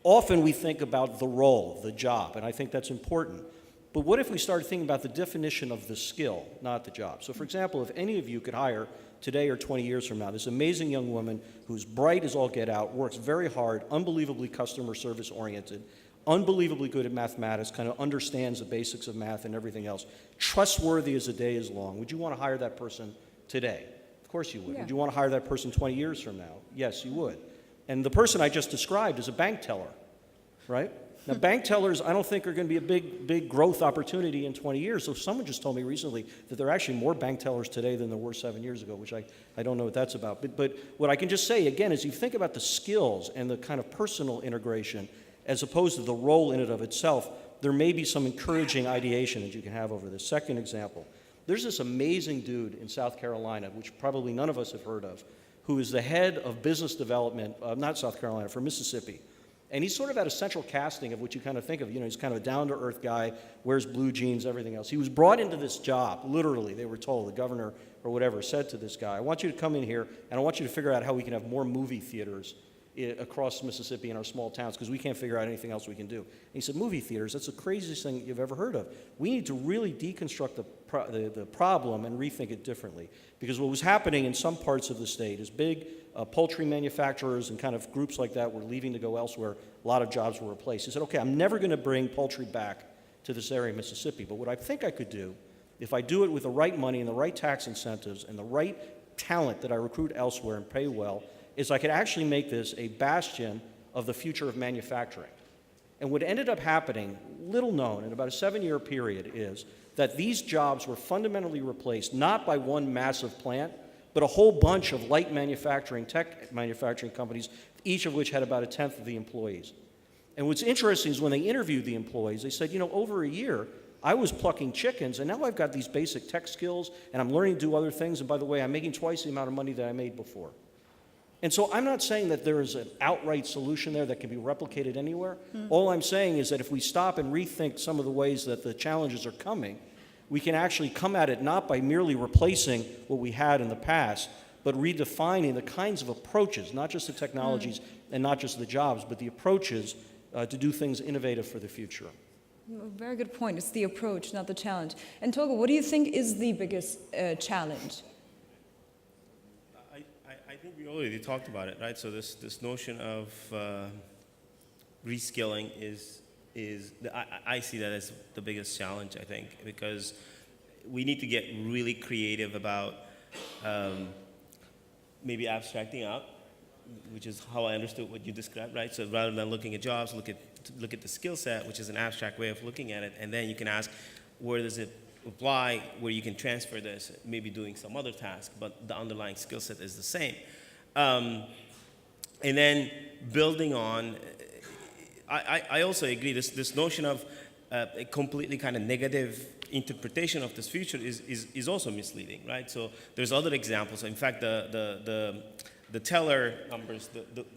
Often we think about the role, the job, and I think that's important. But what if we started thinking about the definition of the skill, not the job? So for example, if any of you could hire today or 20 years from now this amazing young woman who's bright as all get out, works very hard, unbelievably customer service oriented, unbelievably good at mathematics, kind of understands the basics of math and everything else, trustworthy as the day is long, would you want to hire that person today? Of course you would. Yeah. Would you want to hire that person 20 years from now? Yes, you would. And the person I just described is a bank teller, right? Now, bank tellers, I don't think are going to be a big growth opportunity in 20 years. So someone just told me recently that there are actually more bank tellers today than there were 7 years ago, which I don't know what that's about. But what I can just say, again, is you think about the skills and the kind of personal integration as opposed to the role in and of itself, there may be some encouraging ideation that you can have over this. Second example, there's this amazing dude in South Carolina, which probably none of us have heard of, who is the head of business development, not South Carolina, for Mississippi. And he's sort of at a central casting of what you kind of think of. You know, he's kind of a down-to-earth guy, wears blue jeans, everything else. He was brought into this job, literally, they were told, the governor or whatever said to this guy, I want you to come in here, and I want you to figure out how we can have more movie theaters across Mississippi in our small towns, because we can't figure out anything else we can do. And he said, movie theaters, that's the craziest thing you've ever heard of. We need to really deconstruct the problem and rethink it differently. Because what was happening in some parts of the state is big poultry manufacturers and kind of groups like that were leaving to go elsewhere. A lot of jobs were replaced. He said, okay, I'm never going to bring poultry back to this area of Mississippi, but what I think I could do, if I do it with the right money and the right tax incentives and the right talent that I recruit elsewhere and pay well, is I could actually make this a bastion of the future of manufacturing. And what ended up happening, little known, in about a 7-year period, is that these jobs were fundamentally replaced not by one massive plant, but a whole bunch of light manufacturing, tech manufacturing companies, each of which had about 1/10 of the employees. And what's interesting is when they interviewed the employees, they said, you know, over a year, I was plucking chickens, and now I've got these basic tech skills, and I'm learning to do other things, and by the way, I'm making twice the amount of money that I made before. And so I'm not saying that there is an outright solution there that can be replicated anywhere. All I'm saying is that if we stop and rethink some of the ways that the challenges are coming, we can actually come at it not by merely replacing what we had in the past, but redefining the kinds of approaches, not just the technologies and not just the jobs, but the approaches to do things innovative for the future. Very good point. It's the approach, not the challenge. And Togo, what do you think is the biggest challenge? I think we already talked about it, right? So this notion of reskilling I see that as the biggest challenge, I think, because we need to get really creative about maybe abstracting out, which is how I understood what you described, right? So rather than looking at jobs, look at the skill set, which is an abstract way of looking at it, and then you can ask, where does it apply, where you can transfer this, maybe doing some other task, but the underlying skill set is the same. And then building on, I also agree, this notion of a completely kind of negative interpretation of this future is also misleading, right? So there's other examples. In fact, the teller numbers,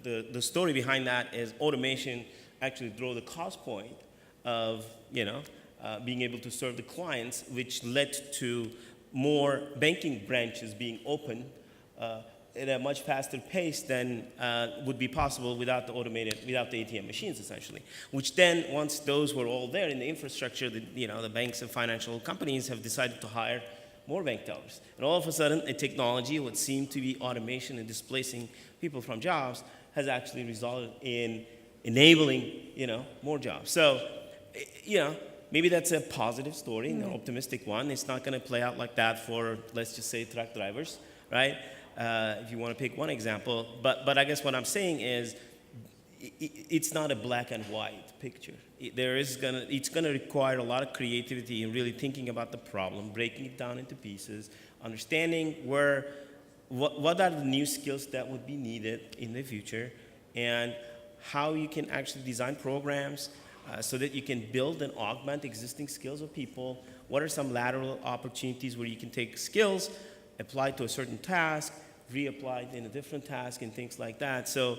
the story behind that is automation actually drove the cost point of, being able to serve the clients, which led to more banking branches being open at a much faster pace than would be possible without the ATM machines, essentially. Which then, once those were all there in the infrastructure, the banks and financial companies have decided to hire more bank tellers. And all of a sudden, a technology, what seemed to be automation and displacing people from jobs, has actually resulted in enabling, more jobs. So, maybe that's a positive story, an optimistic one. It's not going to play out like that for, let's just say, truck drivers, right? If you want to pick one example. But I guess what I'm saying is, it's not a black and white picture. It's going to require a lot of creativity in really thinking about the problem, breaking it down into pieces, understanding what are the new skills that would be needed in the future, and how you can actually design programs so that you can build and augment existing skills of people. What are some lateral opportunities where you can take skills, apply to a certain task, reapply it in a different task, and things like that. So,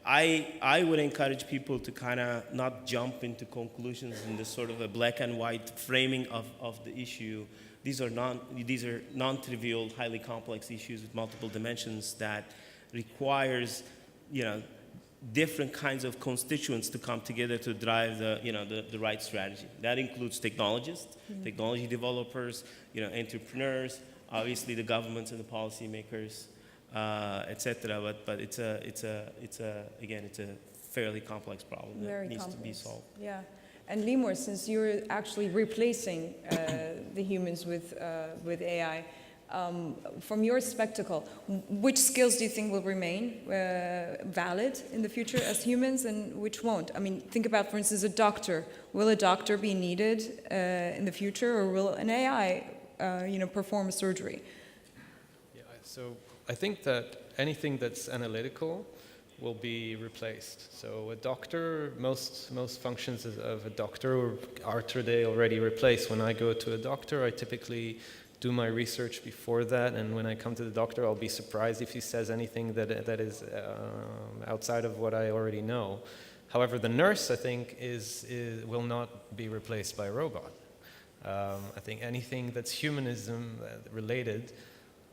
I would encourage people to kind of not jump into conclusions in this sort of a black and white framing of the issue. These are non-trivial, highly complex issues with multiple dimensions that requires, different kinds of constituents to come together to drive the right strategy. That includes technologists, technology developers, entrepreneurs, obviously the governments and the policymakers, etc. But it's a fairly complex problem that needs to be solved. Yeah. And Limor, since you're actually replacing the humans with AI, from your spectacle, which skills do you think will remain valid in the future as humans and which won't? I mean, think about, for instance, a doctor. Will a doctor be needed in the future, or will an AI, perform a surgery? Yeah, so I think that anything that's analytical will be replaced. So a doctor, most functions of a doctor are today already replaced. When I go to a doctor, I typically do my research before that, and when I come to the doctor, I'll be surprised if he says anything that is outside of what I already know. However, the nurse, I think, will not be replaced by a robot. I think anything that's humanism related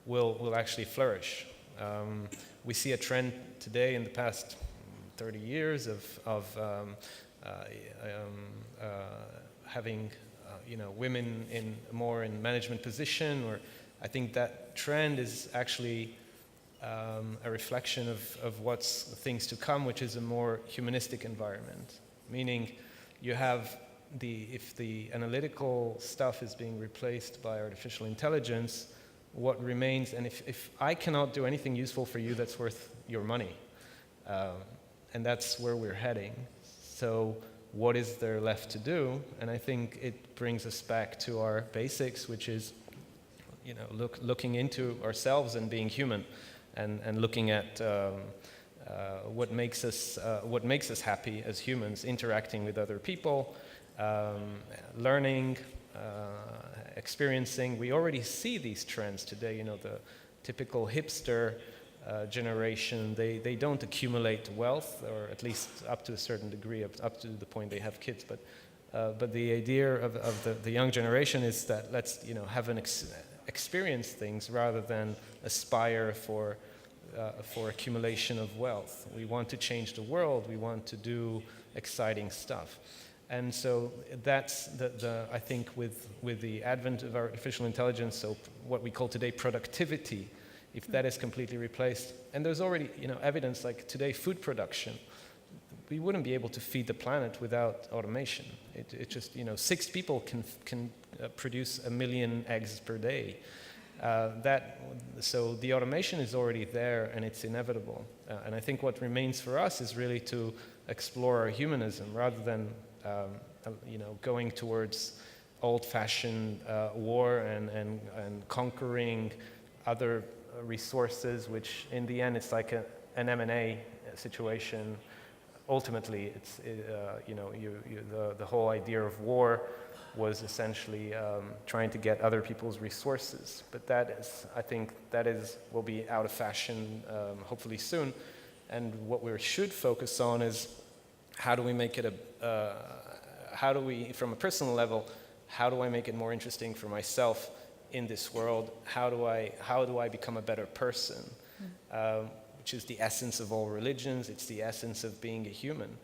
will actually flourish. We see a trend today in the past 30 years of having women more in management position, or I think that trend is actually a reflection of what's things to come, which is a more humanistic environment. Meaning, you have if the analytical stuff is being replaced by artificial intelligence, what remains, and if I cannot do anything useful for you that's worth your money, and that's where we're heading. So what is there left to do? And I think it brings us back to our basics, which is, looking into ourselves and being human, and looking at what makes us happy as humans, interacting with other people, learning, experiencing. We already see these trends today. The typical hipster generation, they don't accumulate wealth, or at least up to a certain degree, up to the point they have kids. But the idea of the young generation is that let's have experience things rather than aspire for accumulation of wealth. We want to change the world. We want to do exciting stuff. And so that's I think with the advent of artificial intelligence, so what we call today productivity, if that is completely replaced, and there's already evidence, like today food production, we wouldn't be able to feed the planet without automation. It just 6 people can produce 1 million eggs per day. So the automation is already there, and it's inevitable. And I think what remains for us is really to explore our humanism rather than going towards old-fashioned war and conquering other resources, which in the end it's like an M&A situation. Ultimately, it's the whole idea of war was essentially trying to get other people's resources. But I think will be out of fashion hopefully soon. And what we should focus on is how do we make it from a personal level, how do I make it more interesting for myself in this world? How do I become a better person? Which is the essence of all religions. It's the essence of being a human.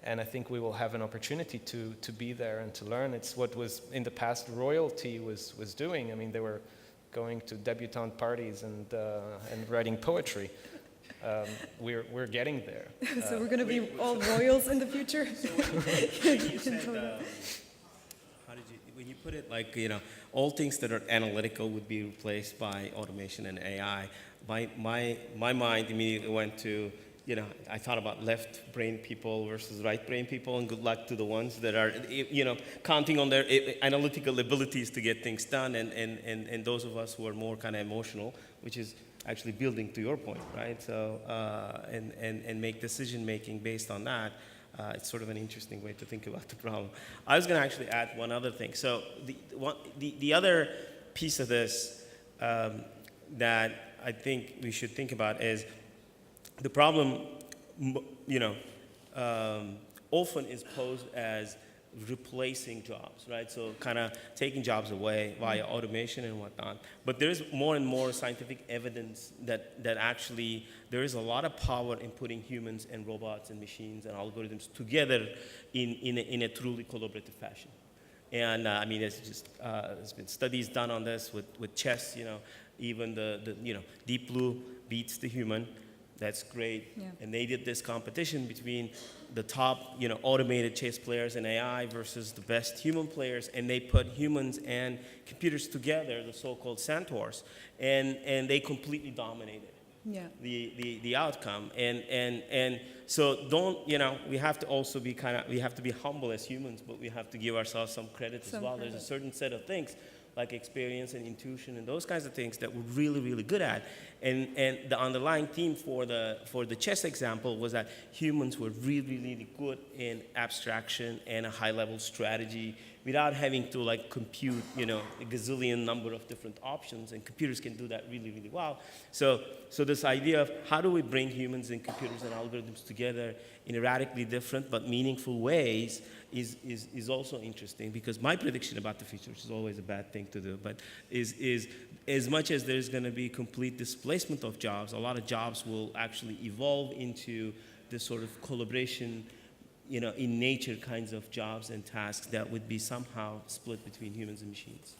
And I think we will have an opportunity to be there and to learn. It's what was in the past royalty was doing. I mean, they were going to debutante parties and writing poetry. We're getting there. So we're going to be all royals in the future? You said, when you put it like, all things that are analytical would be replaced by automation and AI, my mind immediately went to, I thought about left brain people versus right brain people, and good luck to the ones that are, counting on their analytical abilities to get things done, and those of us who are more kind of emotional, which is actually building to your point, right? So, and make decision making based on that. It's sort of an interesting way to think about the problem. I was going to actually add one other thing. So the other piece of this that I think we should think about is the problem, often is posed as replacing jobs, right? So kind of taking jobs away via automation and whatnot. But there is more and more scientific evidence that actually there is a lot of power in putting humans and robots and machines and algorithms together in a truly collaborative fashion. And I mean, there's been studies done on this with chess. Even the Deep Blue beats the human. That's great. Yeah. And they did this competition between the top, automated chess players and AI versus the best human players, and they put humans and computers together, the so-called centaurs, and they completely dominated. Yeah. The outcome, and so we have to also be we have to be humble as humans, but we have to give ourselves some credit as well. There's a certain set of things like experience and intuition and those kinds of things that we're really, really good at. And the underlying theme for the chess example was that humans were really, really good in abstraction and a high-level strategy without having to compute, a gazillion number of different options, and computers can do that really, really well. So this idea of how do we bring humans and computers and algorithms together in radically different but meaningful ways is also interesting, because my prediction about the future, which is always a bad thing to do, but is as much as there's going to be complete displacement of jobs, a lot of jobs will actually evolve into this sort of collaboration, in nature kinds of jobs and tasks that would be somehow split between humans and machines.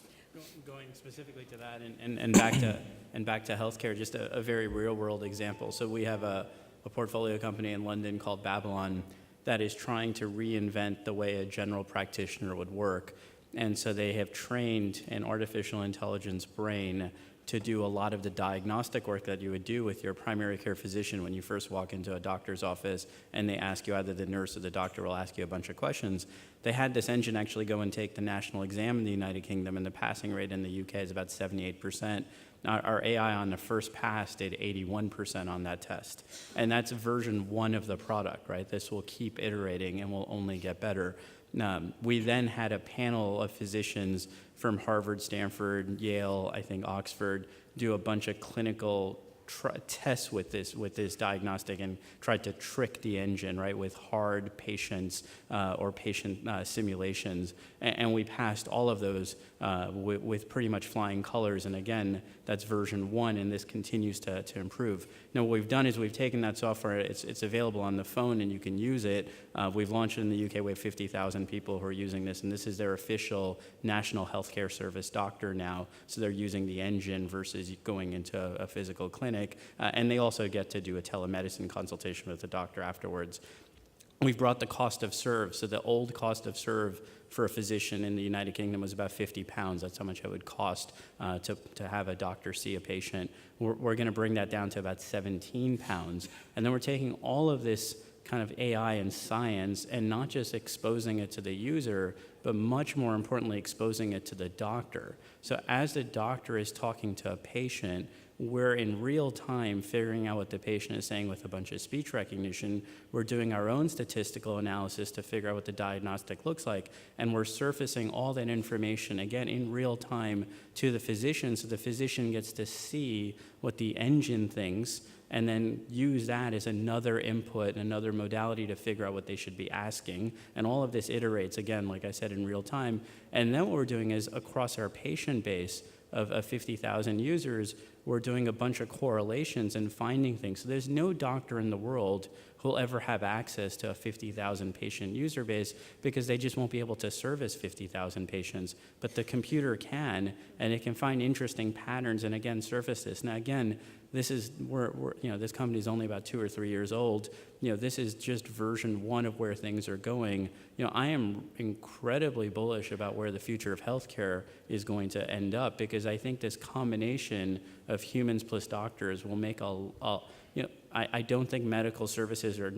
Going specifically to that and back to healthcare, just a very real world example. So we have a portfolio company in London called Babylon that is trying to reinvent the way a general practitioner would work. And so they have trained an artificial intelligence brain to do a lot of the diagnostic work that you would do with your primary care physician when you first walk into a doctor's office and they ask you, either the nurse or the doctor will ask you a bunch of questions. They had this engine actually go and take the national exam in the United Kingdom, and the passing rate in the UK is about 78%. Our AI on the first pass did 81% on that test. And that's version 1 of the product, right? This will keep iterating and will only get better. We then had a panel of physicians from Harvard, Stanford, Yale, I think Oxford, do a bunch of clinical tests with this diagnostic and tried to trick the engine, right, with hard patients or patient simulations. And we passed all of those with pretty much flying colors. And again, that's version 1, and this continues to improve. Now, what we've done is we've taken that software, it's available on the phone, and you can use it. We've launched it in the UK. We have 50,000 people who are using this, and this is their official National Healthcare Service doctor now. So they're using the engine versus going into a physical clinic. And they also get to do a telemedicine consultation with the doctor afterwards. We've brought the cost of serve. So the old cost of serve for a physician in the United Kingdom was about £50. That's how much it would cost to have a doctor see a patient. We're going to bring that down to about £17. And then we're taking all of this kind of AI and science and not just exposing it to the user, but much more importantly, exposing it to the doctor. So as the doctor is talking to a patient, we're in real time figuring out what the patient is saying with a bunch of speech recognition. We're doing our own statistical analysis to figure out what the diagnostic looks like, and we're surfacing all that information, again, in real time to the physician, so the physician gets to see what the engine thinks, and then use that as another input, another modality to figure out what they should be asking. And all of this iterates, again, like I said, in real time. And then what we're doing is across our patient base of 50,000 users, we're doing a bunch of correlations and finding things. So there's no doctor in the world who'll ever have access to a 50,000 patient user base because they just won't be able to service 50,000 patients. But the computer can, and it can find interesting patterns and again surface this. Now again, this is this company is only about 2 or 3 years old. This is just version 1 of where things are going. I am incredibly bullish about where the future of healthcare is going to end up because I think this combination of humans plus doctors will make I don't think medical services are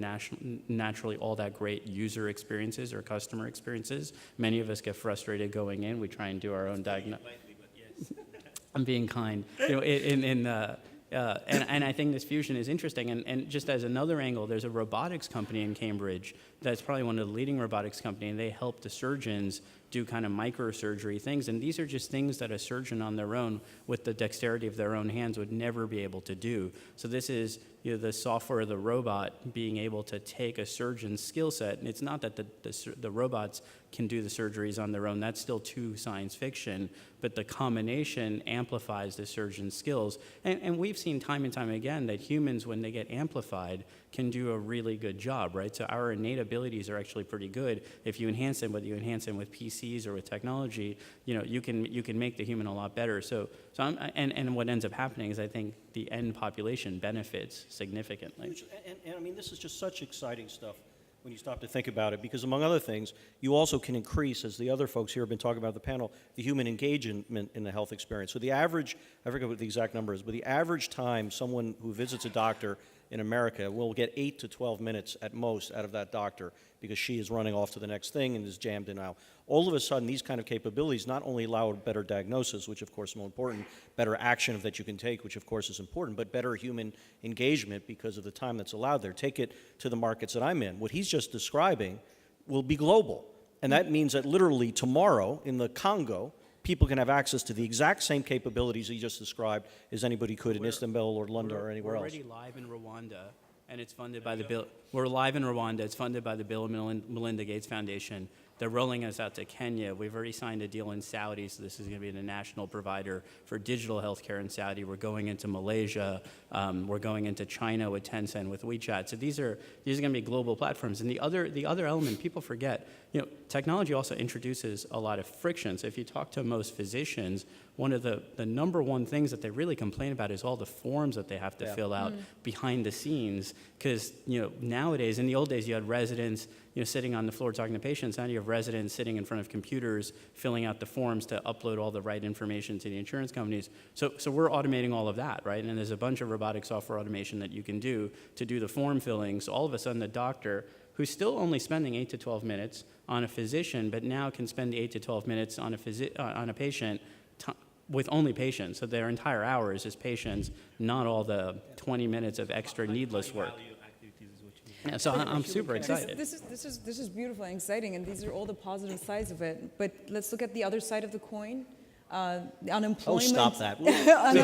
naturally all that great user experiences or customer experiences. Many of us get frustrated going in. We try and do our own diagnosis. I'm being kind. And I think this fusion is interesting. And just as another angle, there's a robotics company in Cambridge that's probably one of the leading robotics companies, and they help the surgeons do kind of microsurgery things. And these are just things that a surgeon on their own, with the dexterity of their own hands, would never be able to do. So this is the software of the robot being able to take a surgeon's skill set. And it's not that the robots can do the surgeries on their own. That's still too science fiction. But the combination amplifies the surgeon's skills. And we've seen time and time again that humans, when they get amplified, can do a really good job, right? So our innate abilities are actually pretty good. If you enhance them, whether you enhance them with PCs or with technology, you can make the human a lot better. So and what ends up happening is I think the end population benefits significantly. And I mean, this is just such exciting stuff when you stop to think about it, because among other things, you also can increase, as the other folks here have been talking about the panel, the human engagement in the health experience. So the average, I forget what the exact number is, but the average time someone who visits a doctor in America will get 8 to 12 minutes at most out of that doctor because she is running off to the next thing and is jammed in now. All of a sudden, these kind of capabilities not only allow better diagnosis, which of course is more important, better action that you can take, which of course is important, but better human engagement because of the time that's allowed there. Take it to the markets that I'm in. What he's just describing will be global. And that means that literally tomorrow in the Congo, people can have access to the exact same capabilities he just described as anybody could in Istanbul or London or anywhere else. We're already live in Rwanda, and it's funded by the Bill. We're live in Rwanda. It's funded by the Bill and Melinda Gates Foundation. They're rolling us out to Kenya. We've already signed a deal in Saudi, so this is going to be the national provider for digital healthcare in Saudi. We're going into Malaysia. We're going into China with Tencent, with WeChat. So these are going to be global platforms. And the other element people forget, technology also introduces a lot of friction. So if you talk to most physicians, one of the number one things that they really complain about is all the forms that they have to fill out behind the scenes. Because nowadays, in the old days, you had residents sitting on the floor talking to patients. Now you have residents sitting in front of computers filling out the forms to upload all the right information to the insurance companies. So we're automating all of that, right? And there's a bunch of robotic software automation that you can do to do the form filling. So all of a sudden, the doctor, who's still only spending 8 to 12 minutes on a physician, but now can spend 8 to 12 minutes on a patient with only patients. So their entire hour is just patients, not all the 20 minutes of extra needless work. Yeah, so I'm super excited. This is beautiful and exciting, and these are all the positive sides of it. But let's look at the other side of the coin. The unemployment. Oh, stop that.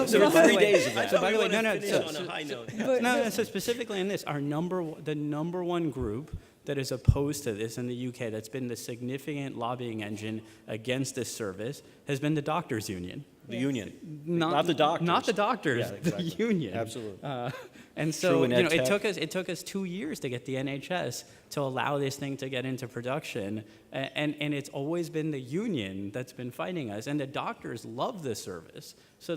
So 3 days of that. So by the way, So specifically in this, the number one group that is opposed to this in the UK, that's been the significant lobbying engine against this service, has been the doctors' union. The union, Not the doctors. Not the doctors, Yeah, exactly. the union. Absolutely. And so, True in ed it took us 2 years to get the NHS to allow this thing to get into production, and it's always been the union that's been fighting us. And the doctors love this service. So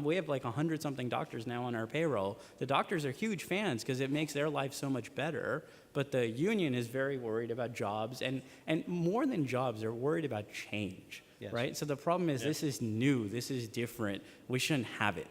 we have like 100-something doctors now on our payroll. The doctors are huge fans because it makes their life so much better. But the union is very worried about jobs, and more than jobs, they're worried about change. Yes. Right? So the problem is this is new, this is different, we shouldn't have it.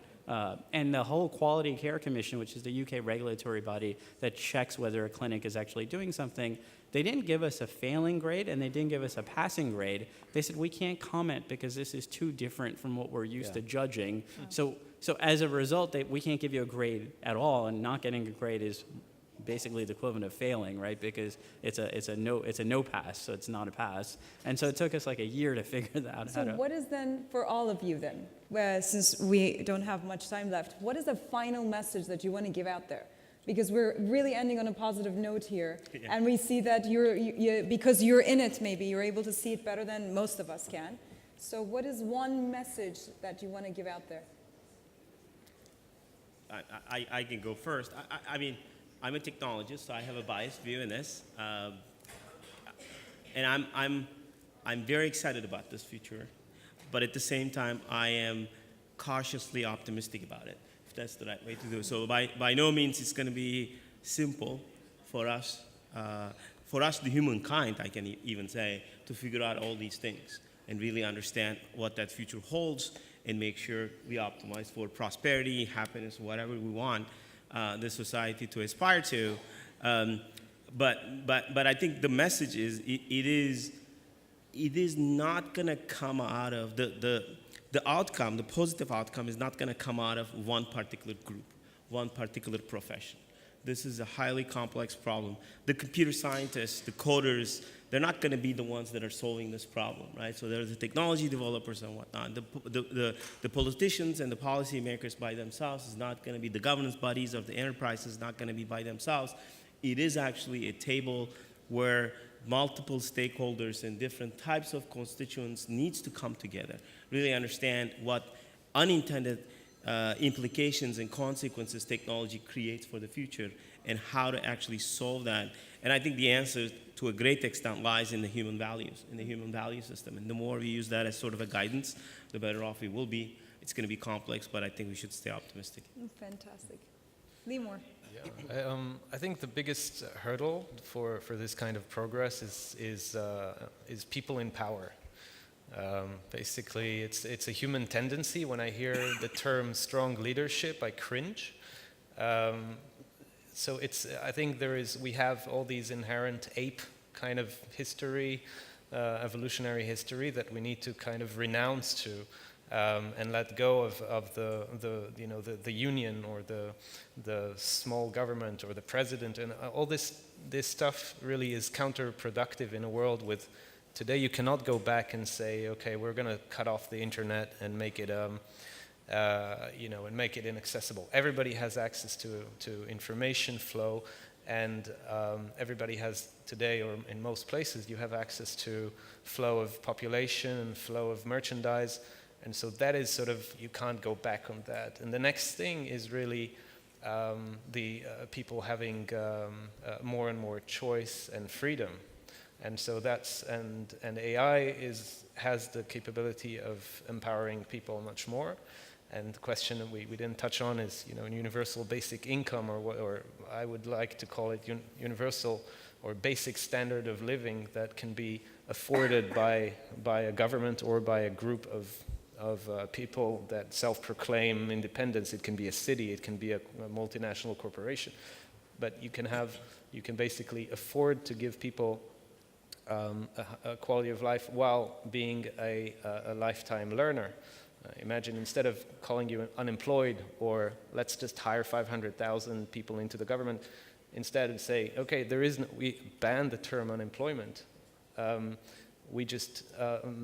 And the whole Quality Care Commission, which is the UK regulatory body that checks whether a clinic is actually doing something, they didn't give us a failing grade and they didn't give us a passing grade. They said, we can't comment because this is too different from what we're used to judging. So as a result, we can't give you a grade at all, and not getting a grade is basically the equivalent of failing, right? Because it's a no pass, so it's not a pass. And so it took us like a year to figure that out. So what is then, for all of you then, since we don't have much time left, what is the final message that you want to give out there? Because we're really ending on a positive note here, and we see that because you're in it, maybe you're able to see it better than most of us can. So what is one message that you want to give out there? I can go first. I mean, I'm a technologist, so I have a biased view in this, and I'm very excited about this future, but at the same time, I am cautiously optimistic about it, if that's the right way to do it. So by no means it's going to be simple for us, the humankind, I can even say, to figure out all these things and really understand what that future holds and make sure we optimize for prosperity, happiness, whatever we want the society to aspire to. But I think the message is it is not going to come out of the outcome, the positive outcome is not going to come out of one particular group, one particular profession. This is a highly complex problem. The computer scientists, the coders, they're not going to be the ones that are solving this problem, right? So there's the technology developers and whatnot. The politicians and the policymakers by themselves is not going to be the governance bodies of the enterprises, not going to be by themselves. It is actually a table where multiple stakeholders and different types of constituents needs to come together, really understand what unintended implications and consequences technology creates for the future and how to actually solve that. And I think the answer to a great extent lies in the human values, in the human value system. And the more we use that as sort of a guidance, the better off we will be. It's going to be complex, but I think we should stay optimistic. Fantastic. Lee Moore. Yeah. I think the biggest hurdle for this kind of progress is people in power. Basically, it's a human tendency. When I hear the term strong leadership, I cringe. So I think we have all these inherent ape kind of history, evolutionary history that we need to kind of renounce to and let go of the union or the small government or the president, and all this stuff really is counterproductive in a world with. Today, you cannot go back and say, okay, we're going to cut off the internet and make it, and make it inaccessible. Everybody has access to information flow, and everybody has today, or in most places, you have access to flow of population and flow of merchandise, and so that is sort of, you can't go back on that. And the next thing is really the people having more and more choice and freedom. And so and AI has the capability of empowering people much more. And the question that we didn't touch on is, universal basic income, or I would like to call it universal or basic standard of living that can be afforded by a government or by a group of people that self-proclaim independence. It can be a city, it can be a multinational corporation, but you can basically afford to give people a quality of life while being a lifetime learner. Imagine, instead of calling you unemployed or let's just hire 500,000 people into the government, instead of say, okay, we ban the term unemployment. We just,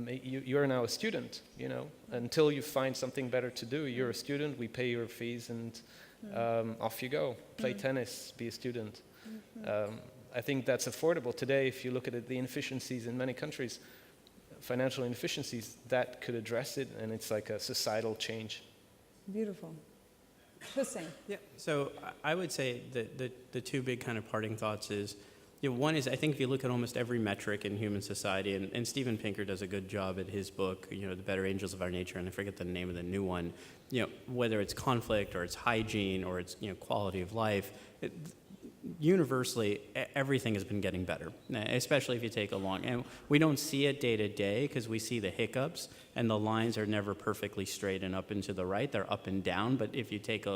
you're now a student, until you find something better to do. You're a student, we pay your fees, and off you go. Play tennis, be a student. I think that's affordable. Today, if you look at the inefficiencies in many countries, financial inefficiencies, that could address it, and it's like a societal change. Beautiful. Hussein. Yeah. So I would say that the two big kind of parting thoughts is, one is, I think if you look at almost every metric in human society, and Steven Pinker does a good job at his book, The Better Angels of Our Nature, and I forget the name of the new one, whether it's conflict or it's hygiene or it's, quality of life, universally, everything has been getting better, especially if you take a long, and we don't see it day to day because we see the hiccups, and the lines are never perfectly straight and up and to the right. They're up and down, but if you take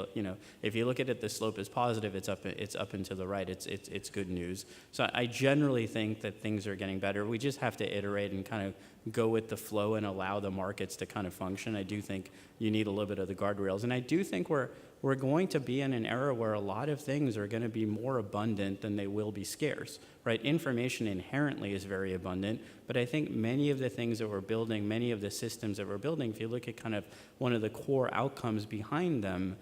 if you look at it, the slope is positive. It's up and to the right. It's good news. So I generally think that things are getting better. We just have to iterate and kind of go with the flow and allow the markets to kind of function. I do think you need a little bit of the guardrails. And I do think we're going to be in an era where a lot of things are going to be more abundant than they will be scarce, right? Information inherently is very abundant, but I think many of the things that we're building, many of the systems that we're building, if you look at kind of one of the core outcomes behind them,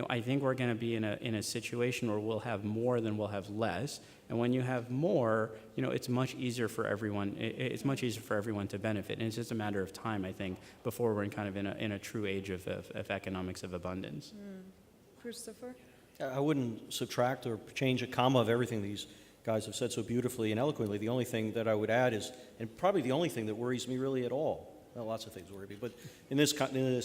I think we're going to be in a situation where we'll have more than we'll have less. And when you have more, it's much easier for everyone. It's much easier for everyone to benefit. And it's just a matter of time, I think, before we're kind of in a true age of economics of abundance. Christopher? I wouldn't subtract or change a comma of everything these guys have said so beautifully and eloquently. The only thing that I would add is, and probably the only thing that worries me really at all, well, lots of things worry me, but in this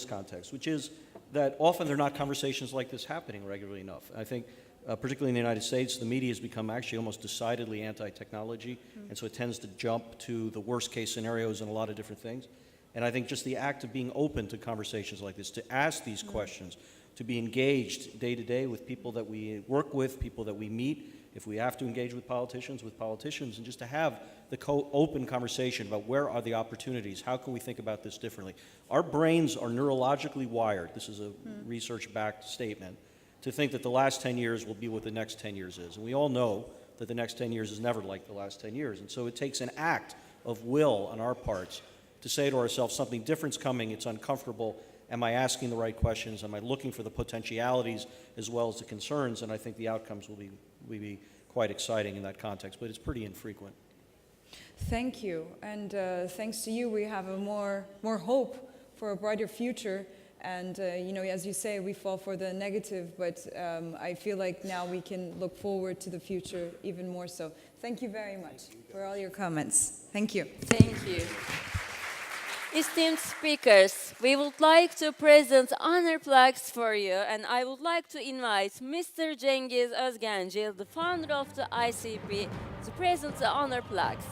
context, which is that often there are not conversations like this happening regularly enough. I think, particularly in the United States, the media has become actually almost decidedly anti-technology, and so it tends to jump to the worst-case scenarios in a lot of different things. And I think just the act of being open to conversations like this, to ask these questions, to be engaged day to day with people that we work with, people that we meet, if we have to engage with politicians, and just to have the open conversation about where are the opportunities, how can we think about this differently. Our brains are neurologically wired, this is a research-backed statement, to think that the last 10 years will be what the next 10 years is. And we all know that the next 10 years is never like the last 10 years. And so it takes an act of will on our parts to say to ourselves, something different's coming, it's uncomfortable. Am I asking the right questions? Am I looking for the potentialities as well as the concerns? And I think the outcomes will be quite exciting in that context, but it's pretty infrequent. Thank you. And thanks to you, we have a more hope for a brighter future. And, as you say, we fall for the negative, but I feel like now we can look forward to the future even more so. Thank you very much for all your comments. Thank you. Thank you. Esteemed speakers, we would like to present honor plaques for you, and I would like to invite Mr. Cengiz Özgencil, the founder of the ICP, to present the honor plaques.